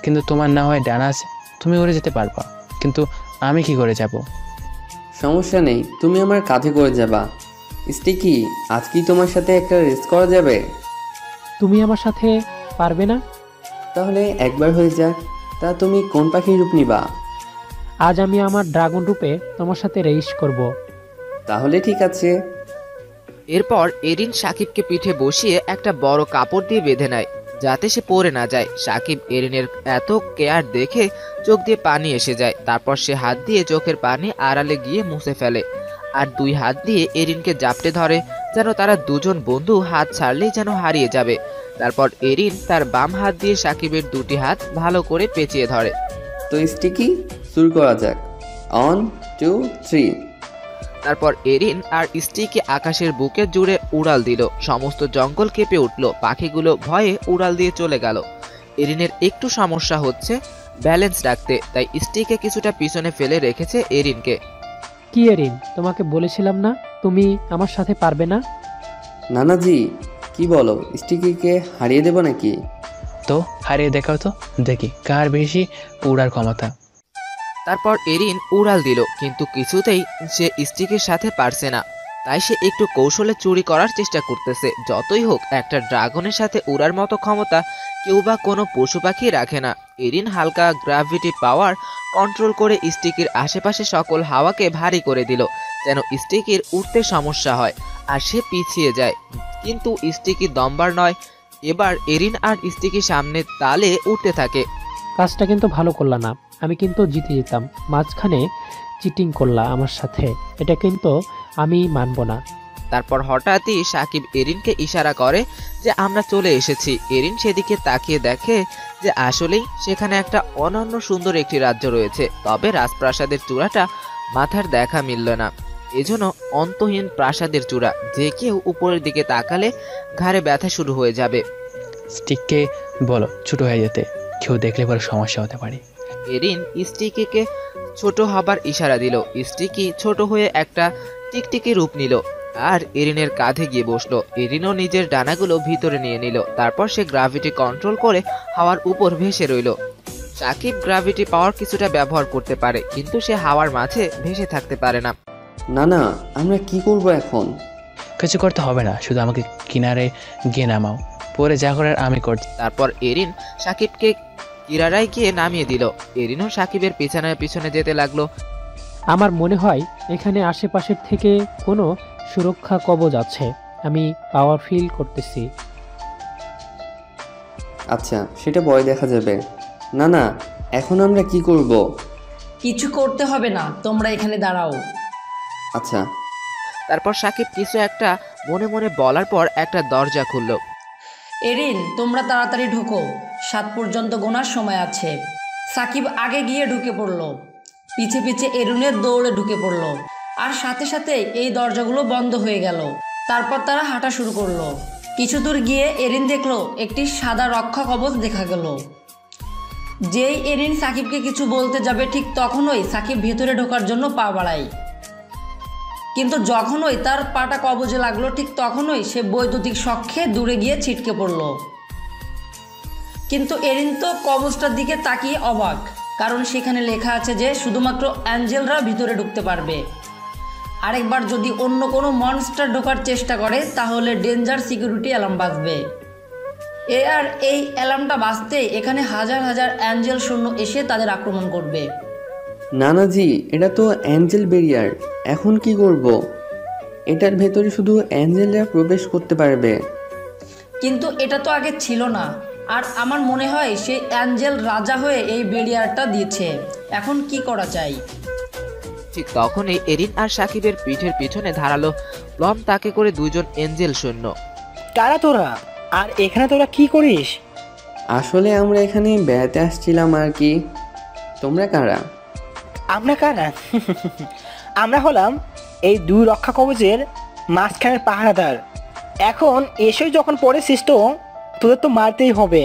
S10: কিন্তু তোমার না হয় ডানা আছে, তুমি উড়ে যেতে পারবা, কিন্তু আমি কি করে যাব?
S5: সমস্যা নেই, তুমি আমার কাঁধে করে যাবা। স্টিকি, আজ কি তোমার সাথে একটা রেস করা যাবে?
S11: তুমি আমার সাথে পারবে না?
S5: তাহলে একবার হয়ে যাক। তা তুমি কোন পাখির রূপ নিবা?
S11: আজ আমি আমার ড্রাগন রূপে তোমার সাথে রেস করব।
S5: তাহলে ঠিক আছে।
S4: এরপর এরিন সাকিবকে পিঠে বসিয়ে একটা বড় কাপড় দিয়ে বেঁধে নেয় যাতে সে পড়ে না যায়। সাকিব এরিনের এত কেয়ার দেখে চোখ দিয়ে পানি এসে যায়। তারপর সে হাত দিয়ে চোখের পানি আড়ালে গিয়ে মুছে ফেলে আর দুই হাত দিয়ে এরিনকে জাপটে ধরে, যেন তারা দুজন বন্ধু হাত ছাড়লেই যেন হারিয়ে যাবে। তারপর এরিন তার বাম হাত দিয়ে সাকিবের দুটি হাত ভালো করে পেঁচিয়ে ধরে।
S5: তো স্টিকি, শুরু করা যাক। 1 2 3।
S4: তারপর এরিন আর স্টিকি আকাশের বুকে জুড়ে উড়াল দিল। সমস্ত জঙ্গল কেঁপে উঠল। পাখিগুলো ভয়ে উড়াল দিয়ে চলে গেল। এরিনের একটু সমস্যা হচ্ছে ব্যালেন্স রাখতে, তাই স্টিকে কিছুটা পিছনে ফেলে রেখেছে এরিনকে।
S11: কি এরিন, তোমাকে বলেছিলাম না তুমি আমার সাথে পারবে না?
S5: নানাজি, কি বলো, স্টিকিকে হারিয়ে দেব নাকি?
S10: তো হারিয়ে দেখাও তো, দেখি কার বেশি উড়ার ক্ষমতা।
S4: তারপর এরিন উড়াল দিল, কিন্তু কিছুতেই সে স্টিকের সাথে পারছে না। তাই সে একটু কৌশলে চুরি করার চেষ্টা করতেছে। যতই হোক, একটা ড্রাগনের সাথে উড়ার মতো ক্ষমতা কেউ বা কোনো পশু পাখি রাখে না। এরিন হালকা গ্র্যাভিটি পাওয়ার কন্ট্রোল করে স্টিকির আশেপাশে সকল হাওয়াকে ভারী করে দিল, যেন স্টিকির উঠতে সমস্যা হয় আর সে পিছিয়ে যায়। কিন্তু স্টিকি দমবার নয়। এবার এরিন আর স্টিকি সামনে তালে উঠতে থাকে।
S11: কাজটা কিন্তু ভালো করলা না, আমি কিন্তু জিতে যেতাম। মাঝখানে চিটিং করলা আমার সাথে, এটা কিন্তু আমি মানব না।
S4: তারপর হঠাৎই সাকিব এরিনকে ইশারা করে যে আমরা চলে এসেছি। এরিন সেদিকে তাকিয়ে দেখে যে আসলেই সেখানে একটা অনন্য সুন্দর একটি রাজ্য রয়েছে, তবে রাজপ্রাসাদের চূড়াটা মাথার দেখা মিলল না। এজন্য অন্তহীন প্রাসাদের চূড়া, যে কেউ উপরের দিকে তাকালে ঘাড়ে ব্যথা শুরু হয়ে যাবে।
S10: স্টিককে বলো ছোট হয়ে যেতে, কেউ দেখলে পরে সমস্যা হতে পারে।
S4: এরিন স্টিকিকে ছোট হবার ইশারা দিল। স্টিকি ছোট হয়ে একটা টিকটিকি রূপ নিল আর এরিনের কাঁধে গিয়ে বসলো। এরিনও নিজের ডানাগুলো ভিতরে নিয়ে নিল। তারপর সে গ্র্যাভিটি কন্ট্রোল করে হাওয়ার উপর ভেসে রইল। সাকিব গ্র্যাভিটি পাওয়ার কিছুটা ব্যবহার করতে পারে, কিন্তু সে হাওয়ার মাঝে ভেসে থাকতে পারে না।
S5: না না, আমরা কি করব এখন?
S10: কিছু করতে হবে না, শুধু আমাকে কিনারে গিয়ে নামাও, পরে যা করার আমি করছি।
S4: তারপর এরিন সাকিবকে কিনারায় গিয়ে নামিয়ে দিল। এরিনও সাকিবের পিছনে পিছনে যেতে লাগলো।
S11: আমার মনে হয় এখানে আশেপাশের থেকে কোনো সুরক্ষা কবচ আছে, আমি পাওয়ার ফিল করতেছি।
S5: আচ্ছা, সেটা পরে দেখা যাবে। না না, এখন আমরা কি করব?
S13: কিছু করতে হবে না, তোমরা এখানে দাঁড়াও।
S5: আচ্ছা।
S4: তারপর সাকিব কিছু একটা মনে মনে বলার পর একটা দরজা খুলল।
S13: এরিন, তোমরা তাড়াতাড়ি ঢোকো, 7 পর্যন্ত গোনার সময় আছে। সাকিব আগে গিয়ে ঢুকে পড়লো। পিছে পিছে এরিনের দৌড়ে ঢুকে পড়লো, আর সাথে সাথে এই দরজাগুলো বন্ধ হয়ে গেল। তারপর তারা হাঁটা শুরু করলো। কিছু দূর গিয়ে এরিন দেখলো একটি সাদা রক্ষা কবচ দেখা গেল। যেই এরিন সাকিবকে কিছু বলতে যাবে, ঠিক তখনই সাকিব ভেতরে ঢোকার জন্য পা বাড়ায়। কিন্তু যখনই তার পাটা কবজে লাগলো, ঠিক তখনই সে বৈদ্যুতিক শখে দূরে গিয়ে ছিটকে পড়ল। কিন্তু এরিন তো কবজটার দিকে তাকিয়ে অবাক, কারণ সেখানে লেখা আছে যে শুধুমাত্র অ্যাঞ্জেলরা ভিতরে ঢুকতে পারবে। আরেকবার যদি অন্য কোনো মনস্টার ঢোকার চেষ্টা করে, তাহলে ডেঞ্জার সিকিউরিটি অ্যালার্ম বাজবে। আর এই অ্যালার্মটা বাজতেই এখানে হাজার হাজার অ্যাঞ্জেল সৈন্য এসে তাদের আক্রমণ করবে।
S5: নানাজি, এটা তো অ্যাঞ্জেল ব্যারিয়ার, এখন কি করব? এটার ভেতরে শুধু অ্যাঞ্জেলরা প্রবেশ করতে পারবে।
S13: কিন্তু এটা তো আগে ছিল না, আর আমার মনে হয় সেই অ্যাঞ্জেল রাজা হয়ে এই ব্যারিয়ারটা দিয়েছে। এখন কি করা চাই?
S4: ঠিক তখনই এরিন আর সাকিবের পিঠের পিছনে ধারালো লম তাকে করে দুইজন এঞ্জেল সৈন্য।
S3: কারা তোরা, আর এখানে তোরা কি করিস?
S5: আসলে আমরা এখানে বেড়াতে আসছিলাম আর কি। তোমরা কারা?
S3: আমরা কারা? আমরা হলাম এই 2 রক্ষা কবচের মাঝখানের পাহারাদার। এখন এসে যখন পড়েছিস তো তোদের তো মারতেই হবে।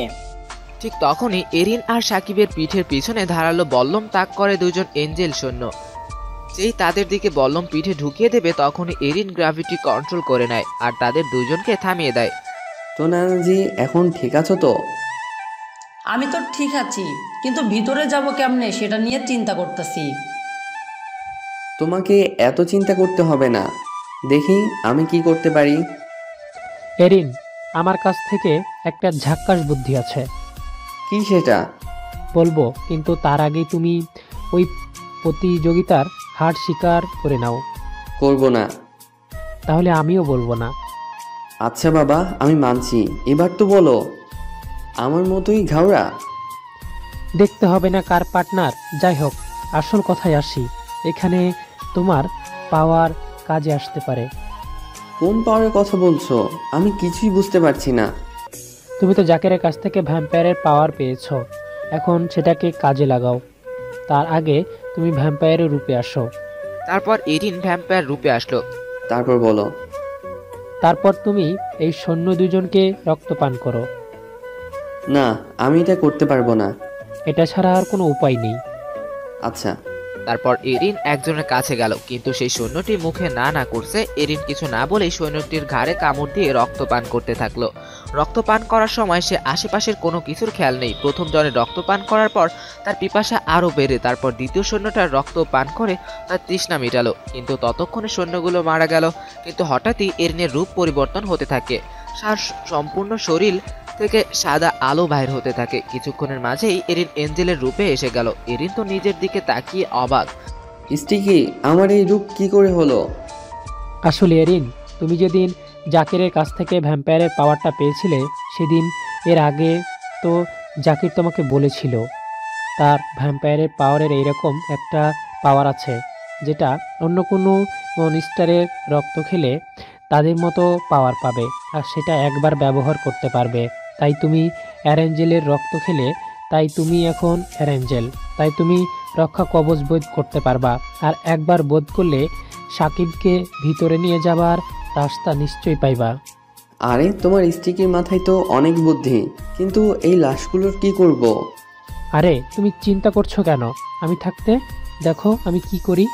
S4: ঠিক তখনই এরিন আর সাকিবের পিঠের পিছনে ধারালো বল্লম তাক করে দুইজন এঞ্জেল সৈন্য। যেই তাদের দিকে বল্লম পিঠে ঢুকিয়ে দেবে, তখনই এরিন গ্র্যাভিটি কন্ট্রোল করে নেয় আর তাদের দুইজনকে থামিয়ে দেয়।
S5: তো নানাজি, এখন ঠিক আছো তো?
S13: আমি তো ঠিক আছি, কিন্তু ভিতরে যাব কেমনে সেটা নিয়ে চিন্তা করতেছি।
S5: তোমাকে এত চিন্তা করতে হবে না, দেখি আমি কি করতে পারি।
S11: এরিন, আমার কাছ থেকে একটা ঝাক্কাস বুদ্ধি আছে।
S5: কি সেটা?
S11: বলবো, কিন্তু তার আগেই তুমি ওই প্রতিযোগিতার হার স্বীকার করে নাও।
S5: করব না।
S11: তাহলে আমিও বলবো না।
S5: আচ্ছা বাবা, আমি মানছি, এবার তো বলো। আমার মতোই ঘাওড়া?
S11: দেখতে হবে না কার পার্টনার। যাই হোক, আসল কথায় আসি। এখানে তোমার পাওয়ার কাজে আসতে পারে।
S5: কোন পাওয়ারের কথা বলছো? আমি কিছুই বুঝতে পারছি না।
S11: তুমি তো জাকেরের কাছ থেকে ভ্যাম্পায়ারের পাওয়ার পেয়েছো, এখন সেটাকে কাজে লাগাও। তার আগে তুমি ভ্যাম্পায়ারের রূপে আসো।
S4: তারপর এরিন ভ্যাম্পায়ার রূপে আসলো।
S5: তারপর বলো।
S11: তারপর তুমি এই সৈন্য দুজনকে রক্তপান করো।
S5: না, আমি এটা করতে পারবো না।
S11: এটা ছাড়া আর কোনো উপায় নেই।
S5: আচ্ছা।
S4: তারপর এরিন একজনের কাছে গেল, কিন্তু সেই সৈন্যটি মুখে না না করছে। এরিন কিছু না বলেই সৈন্যটির ঘাড়ে কামড় দিয়ে রক্তপান করতে থাকলো। রক্তপান করার সময় সে আশেপাশের কোনো কিছুর খেয়াল নেই। প্রথম জনের রক্তপান করার পর তার পিপাসা আরও বেড়ে তারপর দ্বিতীয় সৈন্যটার রক্ত পান করে তার তৃষ্ণা মেটালো। কিন্তু ততক্ষণে সৈন্যগুলো মারা গেল। কিন্তু হঠাৎই এরিনের রূপ পরিবর্তন হতে থাকে। তার সম্পূর্ণ শরীর থেকে সাদা আলো বাইর হতে থাকে। কিছুক্ষণের মাঝেই এরিন এঞ্জেলের রূপে এসে গেল। এরিন তো নিজের দিকে তাকিয়ে অবাক।
S5: স্টিকি, আমার এই রূপ কি করে হলো?
S11: আসলে এরিন, তুমি যেদিন জাকিরের কাছ থেকে ভ্যাম্পায়ারের পাওয়ারটা পেয়েছিলে, সেদিন এর আগে তো জাকির তোমাকে বলেছিল তার ভ্যাম্পায়ারের পাওয়ারের এইরকম একটা পাওয়ার আছে, যেটা অন্য কোনো মনস্টারের রক্ত খেলে তাদের মতো পাওয়ার পাবে, আর সেটা একবার ব্যবহার করতে পারবে। তাই তুমি অ্যারেঞ্জেলের রক্ত খেলে, তাই তুমি এখন অ্যারেঞ্জেল, তাই তুমি রক্ষা কবচ বোধ করতে পারবা। আর একবার বোধ করলে সাকিবকে ভিতরে নিয়ে যাবার রাস্তা নিশ্চয়ই পাইবা।
S5: আরে, তোমার স্টিকির মাথায় তো অনেক বুদ্ধি, কিন্তু এই লাশগুলোর কি করব?
S11: আরে তুমি চিন্তা করছো কেন? আমি থাকতে দেখো আমি কি করি।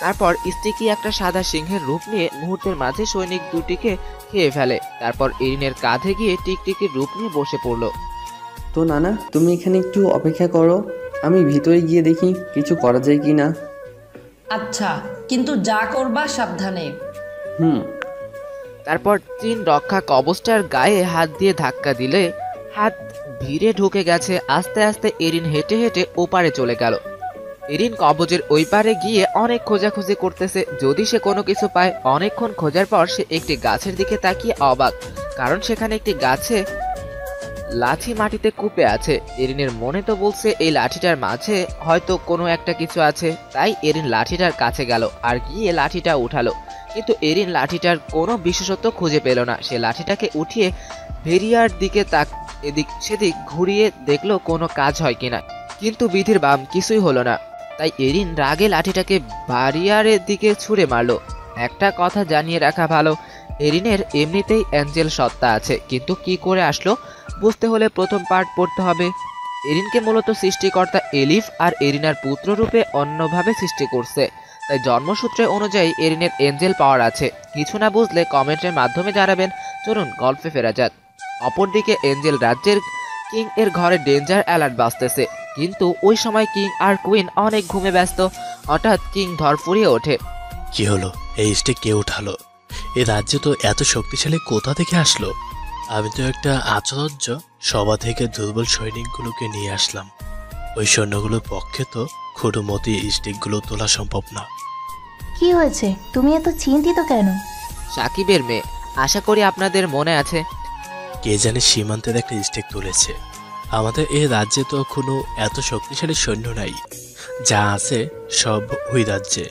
S4: তারপর স্টিকি একটা সাদা সিংহের রূপ নিয়ে মুহূর্তের মাঝে সৈনিক দুটিকে খেয়ে ফেলে। তারপর এরিনের কাঁধে গিয়ে টিকটিকির রূপ নিয়ে বসে পড়ল।
S5: তো নানা, তুমি এখানে একটু অপেক্ষা করো, আমি ভিতরে গিয়ে দেখি কিছু করা যায় কি না।
S13: আচ্ছা, কিন্তু যা করবা সাবধানে।
S4: তারপর 3 রক্ষা কবচটার গায়ে হাত দিয়ে ধাক্কা দিলে হাত ভিড়ে ঢুকে গেছে। আস্তে আস্তে এরিন হেঁটে হেঁটে ওপারে চলে গেল। এরিন কবচের ওই পারে গিয়ে অনেক খোঁজাখুঁজি করতেছে, যদি সে কোনো কিছু পায়। অনেকক্ষণ খোঁজার পর সে একটি গাছের দিকে তাকিয়ে অবাক, কারণ সেখানে একটি গাছে লাঠি মাটিতে কুপে আছে। এরিনের মনে তো বলছে এই লাঠিটার মাঝে হয়তো কোনো একটা কিছু আছে। তাই এরিন লাঠিটার কাছে গেল আর গিয়ে লাঠিটা উঠালো। কিন্তু এরিন লাঠিটার কোনো বিশেষত্ব খুঁজে পেল না। সে লাঠিটাকে উঠিয়ে ভেরিয়ার দিকে এদিক সেদিক ঘুরিয়ে দেখলো কোনো কাজ হয় কিনা, কিন্তু বিধির বাম কিছুই হলো না। তাই এরিন রাগে লাঠিটাকে বারিয়ারের দিকে ছুঁড়ে মারলো। একটা কথা জানিয়ে রাখা ভালো, এরিনের এমনিতেই অ্যাঞ্জেল সত্তা আছে, কিন্তু কি করে আসলো বুঝতে হলে প্রথম পার্ট পড়তে হবে। এরিনকে মূলত সৃষ্টিকর্তা এলিফ আর এরিনার পুত্র রূপে অন্যভাবে সৃষ্টি করছে, তাই জন্মসূত্রে অনুযায়ী এরিনের এঞ্জেল পাওয়ার আছে। কিছু না বুঝলে কমেন্টের মাধ্যমে জানাবেন। চলুন গল্পে ফেরা যাক। অপরদিকে এঞ্জেল রাজ্যের কিং এর ঘরে ডেঞ্জার অ্যালার্ট বাজতেছে, কিন্তু ওই সময় কিং আর কুইন অনেক ঘুমে ব্যস্ত। হঠাৎ কিং ধরফড়িয়ে ওঠে।
S14: কি হলো? এই স্টিক কে উঠালো? এই রাজ্যে তো এত শক্তিশালী কোথা থেকে আসলো? আমি তো একটা আচার্য সভা থেকে দুর্বল সৈনিকগুলোকে নিয়ে আসলাম। ওই সৈন্যগুলোর পক্ষে তো খুঁড়োমতি স্টিকগুলো তোলা সম্ভব না।
S15: কি হয়েছে? তুমি এত চিন্তিত কেন?
S4: সাকিবের মেয়ে, আশা করি আপনাদের মনে আছে।
S14: কে জানে সীমান্তের একটা স্টিক তুলেছে। আমাদের এই রাজ্যে তো কোনো এত শক্তিশালী সৈন্য নাই, যা আছে সব ওই রাজ্যে।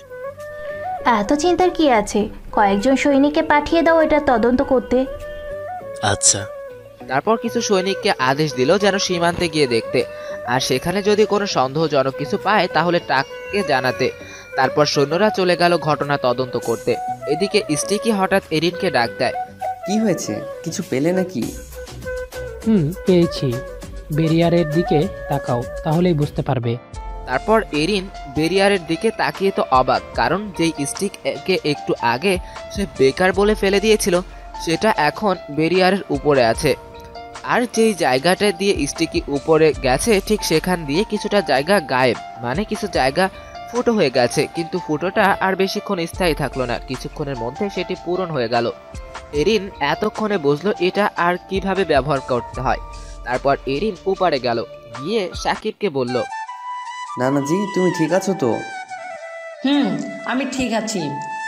S15: এত চিন্তার কি আছে? কয়েকজন সৈনিককে পাঠিয়ে দাও এটা তদন্ত করতে।
S14: আচ্ছা।
S4: তারপর কিছু সৈনিককে আদেশ দিল যেন সীমান্তে গিয়ে দেখতে, আর সেখানে যদি কোনো সন্দেহজনক কিছু পায় তাহলে টাককে জানাতে। তারপর সৈন্যরা চলে গেল ঘটনা তদন্ত করতে। এদিকে স্টিকি হঠাৎ এরিনকে ডাক দেয়।
S5: কি হয়েছে? কিছু পেলে নাকি?
S11: পেয়েছি। বেরিয়ারের দিকে তাকাও, তাহলেই বুঝতে পারবে।
S4: তারপর এরিন বেরিয়ারের দিকে তাকিয়ে তো অবাক, কারণ যেই স্টিককে একটু আগে সে বেকার বলে ফেলে দিয়েছিল সেটা এখন বেরিয়ারের উপরে আছে। আর যেই জায়গাটা দিয়ে স্টিকি উপরে গেছে ঠিক সেখান দিয়ে কিছুটা জায়গা গায়েব, মানে কিছু জায়গা ফুটো হয়ে গেছে। কিন্তু ফুটোটা আর বেশিক্ষণ স্থায়ী থাকলো না, কিছুক্ষণের মধ্যে সেটি পূরণ হয়ে গেল। এরিন এতক্ষণে বুঝলো এটা আর কিভাবে ব্যবহার করতে হয়। তারপর এরিন উপারে গেল, গিয়ে সাকিবকে বলল,
S5: নানাজি তুমি ঠিক আছো তো?
S13: আমি ঠিক আছি,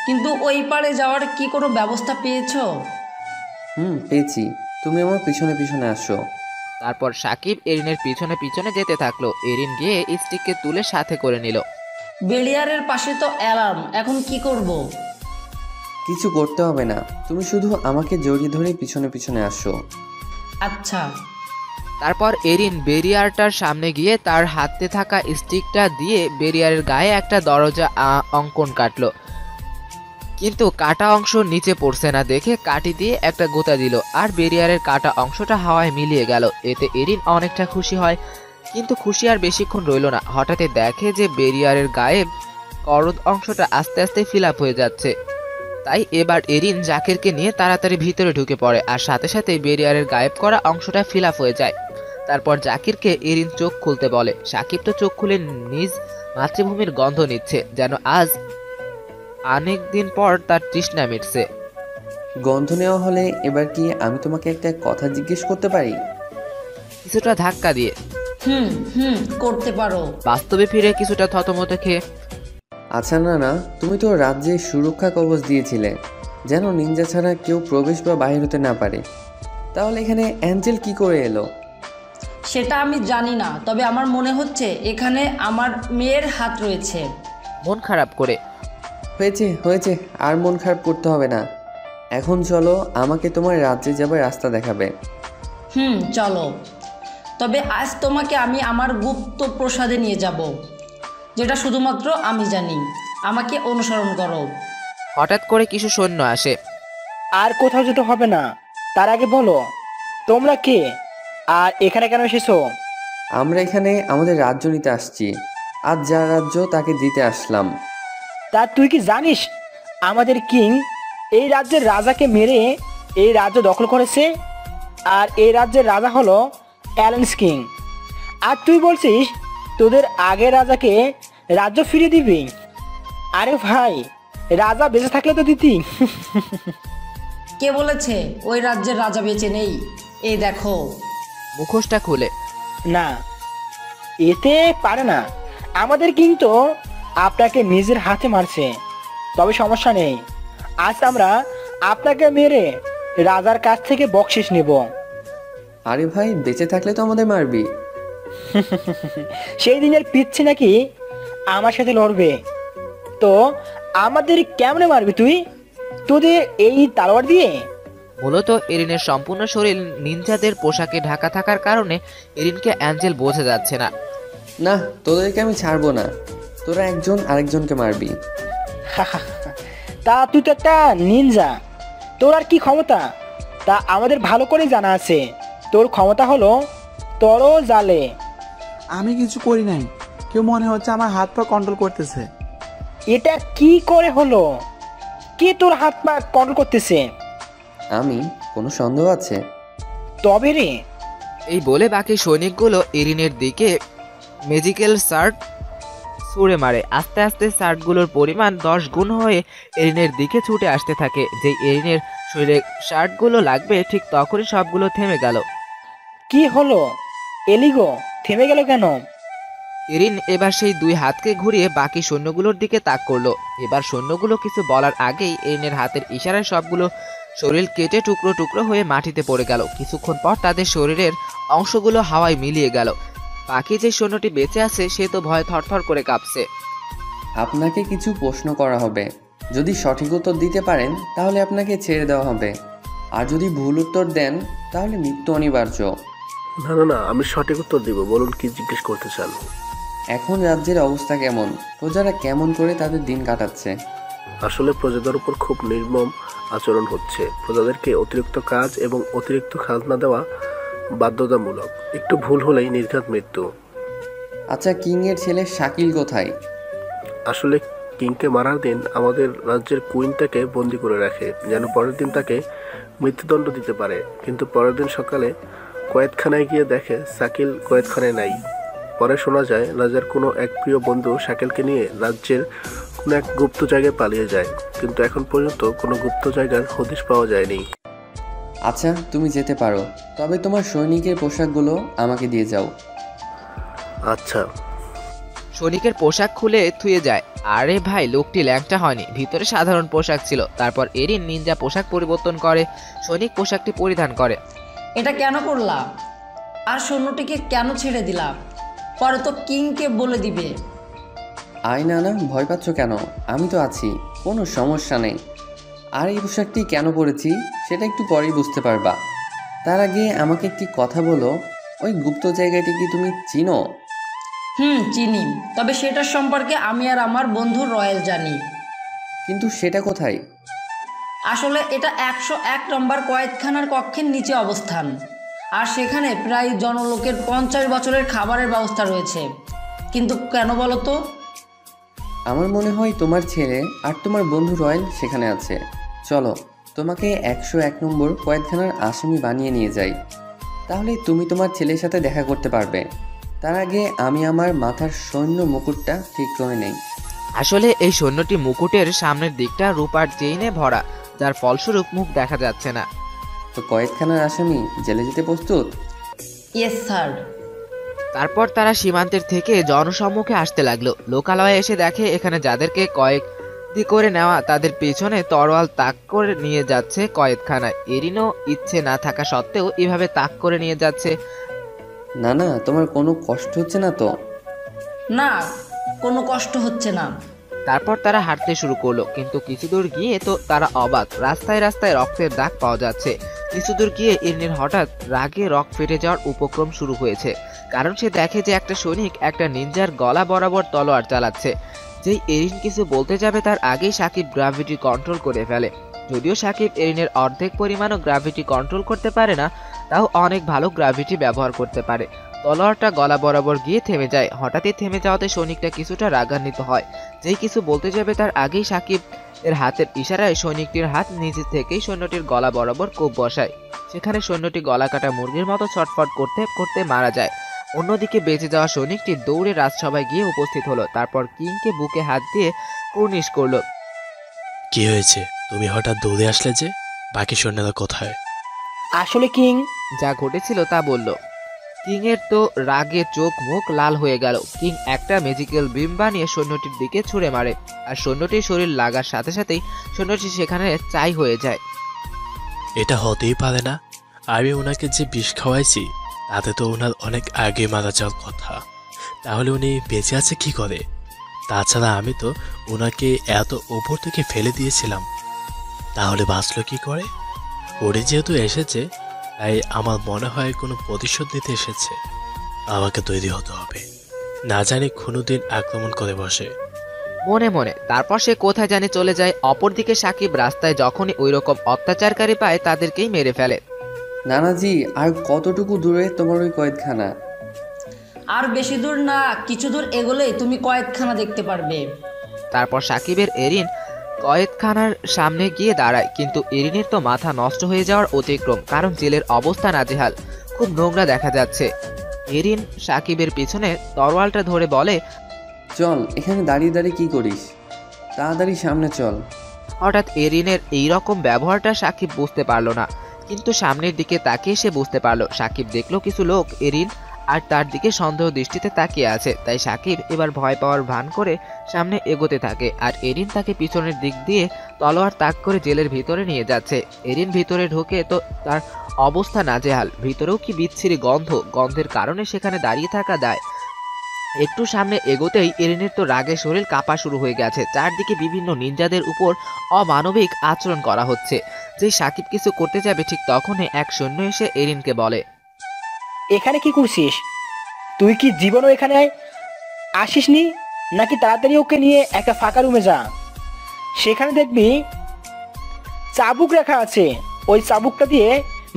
S13: কিন্তু ওই পারে যাওয়ার কি কোনো ব্যবস্থা পেয়েছো?
S5: পেয়েছি। তুমি আমার পিছনে পিছনে আসো।
S4: তারপর সাকিব এরিনের পিছনে পিছনে যেতে থাকলো। এরিন গিয়ে স্টিককে তুলে সাথে করে নিল।
S13: বেলিয়ারের পাশে তো অ্যালার্ম, এখন কি করব?
S5: কিছু করতে হবে না, তুমি শুধু আমাকে জড়িয়ে ধরে পিছনে পিছনে আসো।
S13: আচ্ছা।
S4: তারপর এরিন ব্যারিয়ারটার সামনে গিয়ে তার হাতে থাকা স্টিকটা দিয়ে ব্যারিয়ারের গায়ে একটা দরজা অঙ্কন কাটলো, কিন্তু কাটা অংশ নিচে পড়ছে না দেখে কাটি দিয়ে একটা গোতা দিল, আর ব্যারিয়ারের কাটা অংশটা হাওয়ায় মিলিয়ে গেল। এতে এরিন অনেকটা খুশি হয়, কিন্তু খুশি আর বেশিক্ষণ রইল না। হঠাৎ দেখে যে ব্যারিয়ারের গায়ে করদ অংশটা আস্তে আস্তে ফিল আপ হয়ে যাচ্ছে। তাই এবার এরিন জাকিরকে নিয়ে তাড়াতাড়ি ভিতরে ঢুকে পড়ে, আর সাথে সাথে ব্যারিয়ারের গায়েব করা অংশটা ফিল আপ হয়ে যায়। তারপর জাকিরকে এরিন চোখ খুলতে বলে। সাকিব তো চোখ খুলে নিজ মাতৃভূমির গন্ধ নিচ্ছে, যেন আজ অনেক দিন পর তার তৃষ্ণা মিটছে।
S5: গন্ধ নেওয়া হলে এবার কি আমি তোমাকে একটা কথা জিজ্ঞেস করতে পারি?
S4: কিছুটা ধাক্কা দিয়ে।
S13: করতে পারো।
S4: বাস্তবে ফিরে কিছুটা থতমত খেয়ে।
S5: আচ্ছা না, তুমি তো রাজ্যে সুরক্ষা কবচ দিয়েছিলে, যেন নিনজা ছাড়া কেউ প্রবেশ বা বাহির হতে না পারে। তাহলে এখানে অ্যাঞ্জেল কি করে এলো?
S13: সেটা আমি জানি না, তবে আমার মনে হচ্ছে এখানে আমার মেয়ের হাত রয়েছে।
S4: মন খারাপ করে।
S5: হয়েছে, আর মন খারাপ করতে হবে না। এখন চলো, আমাকে তোমার রাজ্যে যাবার রাস্তা দেখাবে।
S13: চলো। তবে আজ তোমাকে আমি আমার গুপ্ত প্রসাদে নিয়ে যাব, যেটা শুধুমাত্র আমি জানি। আমাকে অনুসরণ করো।
S4: হঠাৎ করে কিছু সৈন্য আসে।
S3: আর কোথাও যেতে হবে না, তার আগে বলো তোমরা কে আর এখানে কেন এসেছো?
S5: আমরা এখানে আমাদের রাজ্য নিতে আসছি, আজ যার রাজ্য তাকে দিতে আসলাম।
S3: তা তুই কি জানিস আমাদের কিং এই রাজ্যের রাজাকে মেরে এই রাজ্য দখল করেছে, আর এই রাজ্যের রাজা হলো অ্যালেন্স কিং। আর তুই বলছিস তোদের আগের রাজাকে রাজ্য ফিরিয়ে দিবি? আরে ভাই, রাজা বেঁচে থাকলে তো দিতি।
S13: কে বলেছে ওই রাজ্যের রাজা বেঁচে নেই? এই দেখো।
S4: মুখোশটা খুলে।
S3: না, এতে পারে না। আমাদের কিন্তু আপনাকে নিজের হাতে মারছে, তবে সমস্যা নেই। আজ আমরা আপনাকে মেরে রাজার কাছ থেকে বকশিশ নেব।
S5: আরে ভাই, বেঁচে থাকলে তো আমাদের মারবি।
S3: সেই দিনের পিচ্ছি নাকি আমার সাথে লড়বে, তো আমাদের কেমনে মারবি তুই? তোদের এই তালোয়ার দিয়ে?
S4: মূলত এরিনের সম্পূর্ণ শরীর নিনজাদের পোশাকে ঢাকা থাকার কারণে এরিনকে অ্যাঞ্জেল বোঝা যাচ্ছে না।
S5: না, তোদেরকে আমি ছাড়বো না, তোরা একজন আরেকজনকে মারবি।
S3: তা তুই তো একটা নিনজা, তোর আর কি ক্ষমতা তা আমাদের ভালো করে জানা আছে। তোর ক্ষমতা হলো তরো জালে।
S2: আমি কিছু করি নাই, কেউ মনে হচ্ছে আমার হাত পা কন্ট্রোল করতেছে।
S3: এটা কি করে হলো? কে তোর হাত পা কন্ট্রোল করতেছে?
S5: আমি? কোনো সন্দেহ আছে?
S3: তবে রে।
S4: এই বলে বাকি সৈনিকগুলো এরিনের দিকে ম্যাজিক্যাল শার্ট ছুঁড়ে মারে। আস্তে আস্তে শার্টগুলোর পরিমাণ 10 গুণ হয়ে এরিনের দিকে ছুটে আসতে থাকে। যে এরিনের শরীরে শার্টগুলো লাগবে ঠিক তখনই সবগুলো থেমে গেল।
S3: কি হলো এলিগো, থেমে গেল কেন?
S4: এরিন এবার সেই দুই হাতকে ঘুরিয়ে বাকি সৈন্যগুলোর দিকে তাক করলো। এবার সৈন্যগুলো কিছু বলার আগেই এরিনের হাতের ইশারায় সবগুলো শরীর কেটে টুকরো টুকরো হয়ে মাটিতে পড়ে গেল। কিছুক্ষণ পর তাদের শরীরের অংশগুলো হাওয়ায় মিলিয়ে গেল। বাকি যে সৈন্যটি বেঁচে আছে সে তো ভয়ে থরথর করে কাঁপছে।
S5: আপনাকে কিছু প্রশ্ন করা হবে, যদি সঠিক উত্তর দিতে পারেন তাহলে আপনাকে ছেড়ে দেওয়া হবে, আর যদি ভুল উত্তর দেন তাহলে মৃত্যু অনিবার্য।
S16: না, আমি সঠিক উত্তর দিব। বলুন, কি জিজ্ঞেস করতে চান?
S5: এখন রাজ্যের অবস্থা কেমন? প্রজারা কেমন করে তাদের দিন কাটাচ্ছে?
S16: আসলে প্রজাদের উপর খুব নির্মম আচরণ হচ্ছে। প্রজাদেরকে অতিরিক্ত কাজ এবং অতিরিক্ত খাজনা দেওয়া বাধ্যতামূলক। একটু ভুল হলেই নির্ঘাত মৃত্যু।
S5: আচ্ছা, কিং এর ছেলে শাকিল কোথায়?
S16: আসলে কিংকে মারার দিন আমাদের রাজ্যের কুইনটাকে বন্দি করে রাখে, যেন পরের দিন তাকে মৃত্যুদণ্ড দিতে পারে। কিন্তু পরের দিন সকালে কয়েদখানায় গিয়ে দেখে শাকিল কয়েদখানায় নাই। পরে শোনা যায় রাজার কোনো এক প্রিয় বন্ধু শাকিলকে নিয়ে রাজ্যের কোনো এক গুপ্ত জায়গায় পালিয়ে যায়, কিন্তু এখন পর্যন্ত কোনো গুপ্ত জায়গার হদিশ পাওয়া যায়নি।
S5: আচ্ছা, তুমি যেতে পারো, তবে তোমার সৈনিকের পোশাকগুলো আমাকে দিয়ে যাও।
S16: আচ্ছা।
S4: সৈনিকের পোশাক খুলে থুয়ে যায়। আরে ভাই, লোকটি ল্যাংটা হয়নি, ভিতরে সাধারণ পোশাক ছিল। তারপর এরিন নিনজা পোশাক পরিবর্তন করে সৈনিক পোশাকটি পরিধান করে।
S13: এটা কেন করলা? আর সৈন্যটিকে কেন ছেড়ে দিলা? পরে তো কিংকে বলে দিবে।
S5: আয় না, ভয় পাচ্ছ কেন? আমি তো আছি, কোনো সমস্যা নেই। আর এই পোশাকটি কেন পরেছি সেটা একটু পরেই বুঝতে পারবা। তার আগে আমাকে একটি কথা বলো, ওই গুপ্ত জায়গাটি কি তুমি চিনো?
S13: চিনি, তবে সেটার সম্পর্কে আমি আর আমার বন্ধু রয়েল জানি।
S5: কিন্তু সেটা কোথায়?
S13: আসলে এটা 101 নম্বর কয়েদখানার কক্ষের নিচে অবস্থান, আর সেখানে প্রায় জনলোকের 50 বছরের খাবারের ব্যবস্থা রয়েছে। কিন্তু কেন বলো তো?
S5: আমার মনে হয় তোমার ছেলে আর তোমার বন্ধু রয়েল সেখানে আছে। চলো, তোমাকে 101 নম্বর কয়েদখানার আসামি বানিয়ে নিয়ে যাই, তাহলে তুমি তোমার ছেলের সাথে দেখা করতে পারবে। তার আগে আমি আমার মাথার সৈন্য মুকুটটা ঠিক করে নেই।
S4: আসলে এই সৈন্যটি মুকুটের সামনের দিকটা রূপার চেইনে ভরা, যার ফলস্বরূপ মুখ দেখা যাচ্ছে না।
S5: তো কয়েদখানার আসামি জেলে যেতে প্রস্তুত?
S13: Yes sir.
S4: তারপর তারা সীমান্তের থেকে জনসম্মুখে আসতে লাগলো। লোকালয়ে এসে দেখে এখানে যাদেরকে কয়েদি করে নেওয়া তাদের পেছনে তরোয়াল তাক করে নিয়ে যাচ্ছে কয়েদখানায়। এরিনও ইচ্ছে না থাকা সত্ত্বেও এভাবে তাক করে নিয়ে যাচ্ছে।
S5: না, তোমার কোনো কষ্ট হচ্ছে না তো?
S13: না, কোনো কষ্ট হচ্ছে না।
S4: তারপর তারা হাঁটতে শুরু করলো, কিন্তু কিছু দূর গিয়ে তো তারা অবাক। রাস্তায় রাস্তায় রক্তের দাগ পাওয়া যাচ্ছে। কিছু দূর গিয়ে এরিনের হঠাৎ রাগে রক ফেটে যাওয়ার উপক্রম শুরু হয়েছে, কারণ সে দেখে যে একটা সৈনিক একটা নিনজার গলা বরাবর তলোয়ার চালাচ্ছে। যেই এরিন কিছু বলতে যাবে তার আগেই সাকিব গ্র্যাভিটি কন্ট্রোল করে ফেলে। যদিও সাকিব এরিনের অর্ধেক পরিমাণও গ্র্যাভিটি কন্ট্রোল করতে পারে না, তাও অনেক ভালো গ্র্যাভিটি ব্যবহার করতে পারে। তলোয়ারটা গলা বরাবর গিয়ে থেমে যায়। হঠাৎই থেমে যাওয়াতে সৈনিকটা কিছুটা রাগান্বিত হয়। যেই কিছু বলতে যাবে তার আগেই সাকিব এর হাতের ইশারায় সৈনিকটির হাত নিচে থেকেই সৈন্যটির গলা বরাবর কোপ বসায়। সেখানে সৈন্যটি গলা কাটা মুরগির মতো ছটফট করতে করতে মারা যায়। অন্যদিকে বেঁচে যাওয়া সৈনিকটি দৌড়ে রাজসভায় গিয়ে উপস্থিত হলো। তারপর কিংকে বুকে হাত দিয়ে কুর্নিশ করলো।
S14: কি হয়েছে? তুমি হঠাৎ দৌড়ে আসলে যে? বাকি সৈন্যরা কোথায়?
S3: আসলে কিং
S4: যা ঘটেছিল তা বলল। কিং এর তো রাগে চোখ মুখ লাল হয়ে গেল। কিং একটা ম্যাজিক্যাল বিম বানিয়ে সৈন্যটির দিকে ছুঁড়ে মারে, আর সৈন্যটির শরীর লাগার সাথে সাথেই সৈন্যটি সেখানে চাই হয়ে যায়।
S14: এটা হতেই পারে না। আমি ওনাকে যে বিষ খাওয়াইছি তাতে তো ওনার অনেক আগে মারা যাওয়ার কথা। তাহলে উনি বেঁচে আছে কি করে? তাছাড়া আমি তো ওনাকে এত ওপর থেকে ফেলে দিয়েছিলাম, তাহলে বাঁচলো কি করে? ওরে যেহেতু এসেছে তাই আমার মনে হয় কোনো প্রতিশোধ নিতে এসেছে। আমাকে তৈরি হতে হবে, না জানি কোনোদিন আক্রমণ করে বসে
S4: মনে মনে। তারপর সে কোথায় জানি চলে যায়। অপরদিকে সাকিব রাস্তায় যখনই ওই রকম অত্যাচারকারী পায় তাদেরকেই মেরে ফেলে।
S5: নানাজি, আর কতটুকু দূরে তোমার ওই কয়েদখানা?
S13: আর বেশি দূর না, কিছু দূর এগোলেই তুমি কয়েদখানা দেখতে পারবে।
S4: তারপর সাকিবের এরিন কয়েদখানার সামনে গিয়ে দাঁড়ায়, কিন্তু এরিনের তো মাথা নষ্ট হয়ে যাওয়ার অতিক্রম, কারণ জেলের অবস্থা নাজেহাল, খুব নোংরা দেখা যাচ্ছে। এরিন সাকিবের পিছনে তরোয়ালটা ধরে বলে,
S5: চল, এখানে দাঁড়িয়ে দাঁড়িয়ে কি করিস? তাড়াতাড়ি সামনে চল।
S4: হঠাৎ এরিনের এইরকম ব্যবহারটা সাকিব বুঝতে পারলো না, কিন্তু সামনের দিকে তাকিয়ে সে বুঝতে পারলো। সাকিব দেখলো কিছু লোক এরিন আর তার দিকে সন্দেহ দৃষ্টিতে তাকিয়ে আছে। তাই সাকিব এবার ভয় পাওয়ার ভান করে সামনে এগোতে থাকে, আর এরিন তাকে পিছনের দিক দিয়ে তলোয়ার তাক করে জেলের ভিতরে নিয়ে যাচ্ছে। এরিন ভিতরে ঢোকে তো তার অবস্থা নাজেহাল। ভিতরেও কি বিচ্ছিরি গন্ধ, গন্ধের কারণে সেখানে দাঁড়িয়ে থাকা দায়। একটু সামনে এগোতেই এরিনের তো রাগে শরীর কাঁপা শুরু হয়ে গেছে। চারদিকে বিভিন্ন নিনজাদের উপর অমানবিক আচরণ করা হচ্ছে। যে সাকিব কিছু করতে যাবে ঠিক তখনই এক সৈন্য এসে এরিনকে বলে,
S3: এখানে কি করছিস? তুই কি জীবনও এখানে আসিসনি নাকি? তাড়াতাড়ি ওকে নিয়ে একটা ফাঁকা রুমে যা, সেখানে দেখবি চাবুক রাখা আছে, ওই চাবুকটা দিয়ে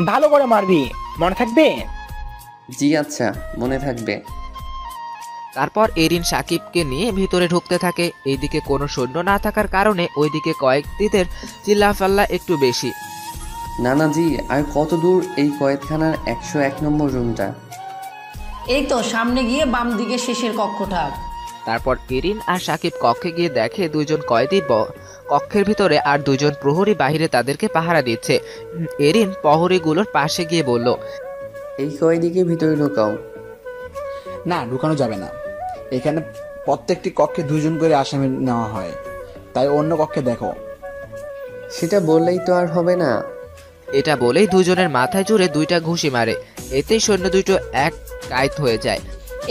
S3: ভালো করে মারবি, মনে থাকবে?
S5: জি আচ্ছা, মনে থাকবে।
S4: তারপর এরিন সাকিবকে নিয়ে ভিতরে ঢুকতে থাকে। এইদিকে কোনো সৈন্য না থাকার কারণে ওইদিকে কয়েকদিদের চিল্লাফাল্লা একটু বেশি।
S5: নানাজি, আর কত দূর এই কয়েদখানার 101 নম্বর রুমটা?
S13: এই তো সামনে গিয়ে বাম দিকে শেষের কক্ষটা।
S4: তারপর এরিন আর সাকিব কক্ষে গিয়ে দেখে দুইজন কয়েদি কক্ষের ভিতরে আর দুইজন প্রহরী বাহিরে তাদেরকে পাহারা দিচ্ছে। এরিন প্রহরীগুলোর পাশে গিয়ে বলল,
S5: এই কয়েদিকে ভিতরে ঢোকাও।
S2: না, ঢুকানো যাবে না। এখানে প্রত্যেকটি কক্ষে 2 জন করে আসামি নেওয়া হয়, তাই অন্য কক্ষে দেখো।
S5: সেটা বললেই তো আর হবে না।
S4: এটা বলেই দুজনের মাথায় জুড়ে 2টা ঘুষি মারে, এতেই সৈন্য দুটো এক কাইত হয়ে যায়।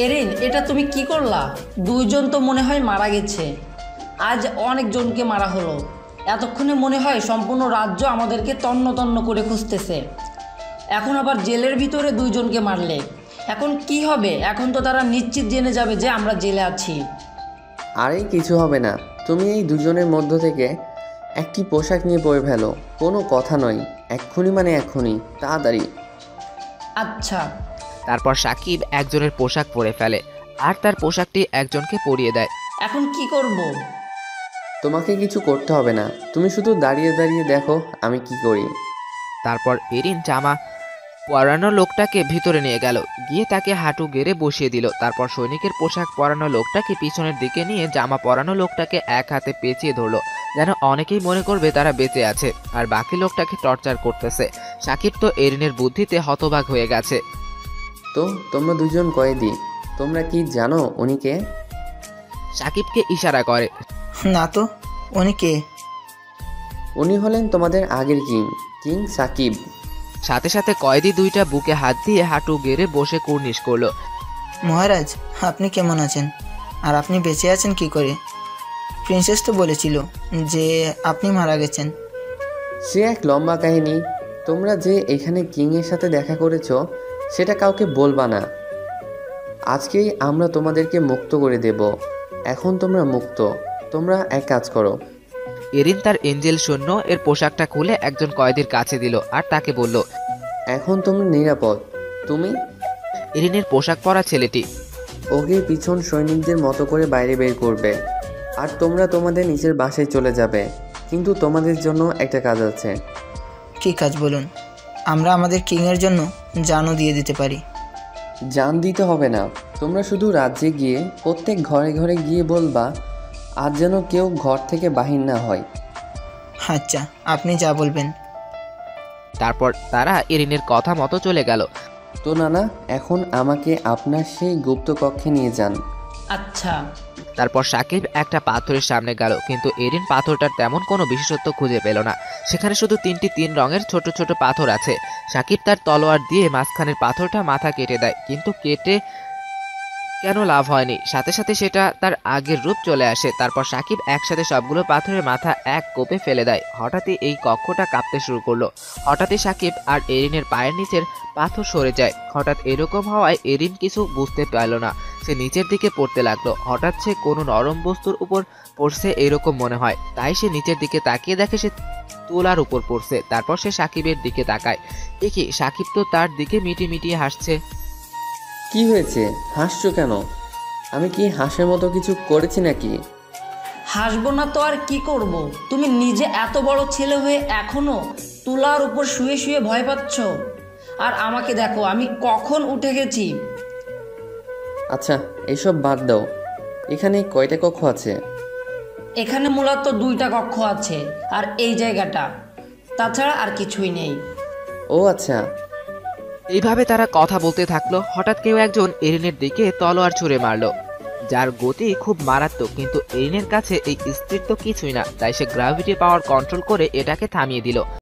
S13: এরিন, এটা তুমি কি করলা? 2 জন তো মনে হয় মারা গেছে। আজ অনেক জনকে মারা হলো। এতক্ষণে মনে হয় সম্পূর্ণ রাজ্য আমাদেরকে তন্ন তন্ন করে খুঁজতেছে। এখন আবার জেলের ভিতরে 2 জনকে মারলে এখন কি হবে? এখন তো তারা নিশ্চিত জেনে যাবে যে আমরা জেলে আছি।
S5: আরে কিছু হবে না, তুমি এই দুজনের মধ্য থেকে একটি পোশাক নিয়ে পরে ফেলো, কোনো কথা নয়। এক্ষুনি মানে এক্ষুনি, তাড়াতাড়ি।
S13: আচ্ছা।
S4: তারপর সাকিব একজনের পোশাক পরে ফেলে আর তার পোশাকটি একজনকে পরিয়ে দেয়।
S13: এখন কি করব?
S5: তোমাকে কিছু করতে হবে না, তুমি শুধু দাঁড়িয়ে দাঁড়িয়ে দেখো আমি কি করি।
S4: তারপর এরিন জামা পরানো লোকটাকে ভিতরে নিয়ে গেল, গিয়ে তাকে হাঁটু গেড়ে বসিয়ে দিল। তারপর সৈনিকের পোশাক পরানো লোকটাকে পিছনের দিকে নিয়ে জামা পরানো লোকটাকে এক হাতে পেঁচিয়ে ধরলো, যেন অনেকেই মনে করবে তারা বেঁচে আছে, আর বাকি লোকটাকে টর্চার করতেছে। সাকিব তো এরিনের বুদ্ধিতে হতবাক হয়ে গেছে।
S5: তো তোমরা 2 জন কয়েদি, তোমরা কি জানো উনি কে?
S4: সাকিবকে ইশারা করে।
S9: না তো, উনি কে?
S5: উনি হলেন তোমাদের আগের কিং সাকিব।
S4: সাথে সাথে কয়েদি 2টা বুকে হাত দিয়ে হাঁটু গেড়ে বসে কুর্নিশ করলো।
S9: মহারাজ, আপনি কেমন আছেন? আর আপনি বেঁচে আছেন কি করে? প্রিন্সেস তো বলেছিল যে আপনি মারা গেছেন।
S5: সে এক লম্বা কাহিনী। তোমরা যে এখানে কিংয়ের সাথে দেখা করেছো সেটা কাউকে বলবা না। আজকেই আমরা তোমাদেরকে মুক্ত করে দেব। এখন তোমরা মুক্ত। তোমরা এক কাজ করো।
S4: এরিন তার এঞ্জেল সৈন্য এর পোশাকটা খুলে একজন কয়েদির কাছে দিল আর তাকে বলল,
S5: এখন তোমরা নিরাপদ। তুমি?
S4: এরিনের পোশাক পরা ছেলেটি।
S5: ওকে পিছন সৈনিকদের মতো করে বাইরে বের করবে, আর তোমরা তোমাদের নিজের বাসায় চলে যাবে। কিন্তু তোমাদের জন্য একটা কাজ আছে।
S9: কি কাজ বলুন? আমরা আমাদের কিংয়ের জন্য জানও দিয়ে দিতে পারি।
S5: জান দিতে হবে না, তোমরা শুধু রাজ্যে গিয়ে প্রত্যেক ঘরে ঘরে গিয়ে বলবা আজ যেন কেউ ঘর থেকে বাহির না হয়।
S9: আচ্ছা, আপনি যা বলবেন।
S4: তারপর তারা এরিনের কথা মতো চলে গেল।
S5: তো নানা, এখন আমাকে আপনার সেই গুপ্ত কক্ষে নিয়ে যান।
S13: আচ্ছা।
S4: তারপর সাকিব একটা পাথরের সামনে গেল, কিন্তু এরিন পাথরটার তেমন কোনো বিশেষত্ব খুঁজে পেল না। সেখানে শুধু 3টি 3 রঙের ছোট ছোট পাথর আছে। সাকিব তার তলোয়ার দিয়ে মাঝখানের পাথরটা মাথা কেটে দেয়, কিন্তু কেটে কেন লাভ হয়নি। সাথে সাথে সেটা তার আগের রূপ চলে আসে। তারপর সাকিব একসাথে সবগুলো পাথরের মাথা এক কোপে ফেলে দেয়। হঠাৎই এই কক্ষটা কাঁপতে শুরু করলো। হঠাৎই সাকিব আর এরিনের পায়ের নিচের পাথর সরে যায়। হঠাৎ এরকম হওয়ায় এরিন কিছু বুঝতে পারল না। সে নিচের দিকে পড়তে লাগলো। হঠাৎ সে কোনো নরম বস্তুর উপর পড়ছে এরকম মনে হয়, তাই সে নিচের দিকে তাকিয়ে দেখে সে তুলার উপর পড়ছে। তারপর সে সাকিবের দিকে তাকায়। একে সাকিব তো তার দিকে মিটিয়ে মিটিয়ে হাসছে।
S5: কি হয়েছে? হাসছো কেন? আমি কি হাসের মতো কিছু করেছি নাকি?
S13: হাসবো না তো আর কি করব? তুমি নিজে এত বড় ছেলে হয়ে এখনো তুলার উপর শুয়ে শুয়ে ভয় পাচ্ছ, আর আমাকে দেখো আমি কখন উঠে গেছি।
S5: আচ্ছা, এইসব বাদ দাও। এখানে কয়টা কক্ষ আছে?
S13: এখানে মূলত 2টা কক্ষ আছে, আর এই জায়গাটা, তাছাড়া আর কিছুই নেই।
S5: ও আচ্ছা।
S4: এইভাবে তারা কথা বলতে থাকলো। হঠাৎ কেউ একজন এরিনের দিকে তলোয়ার ছুঁড়ে মারলো, যার গতি খুব মারাত্মক। কিন্তু এরিনের কাছে এই স্পিড তো কিছুই না, তাই সে গ্র্যাভিটি পাওয়ার কন্ট্রোল করে এটাকে থামিয়ে দিল।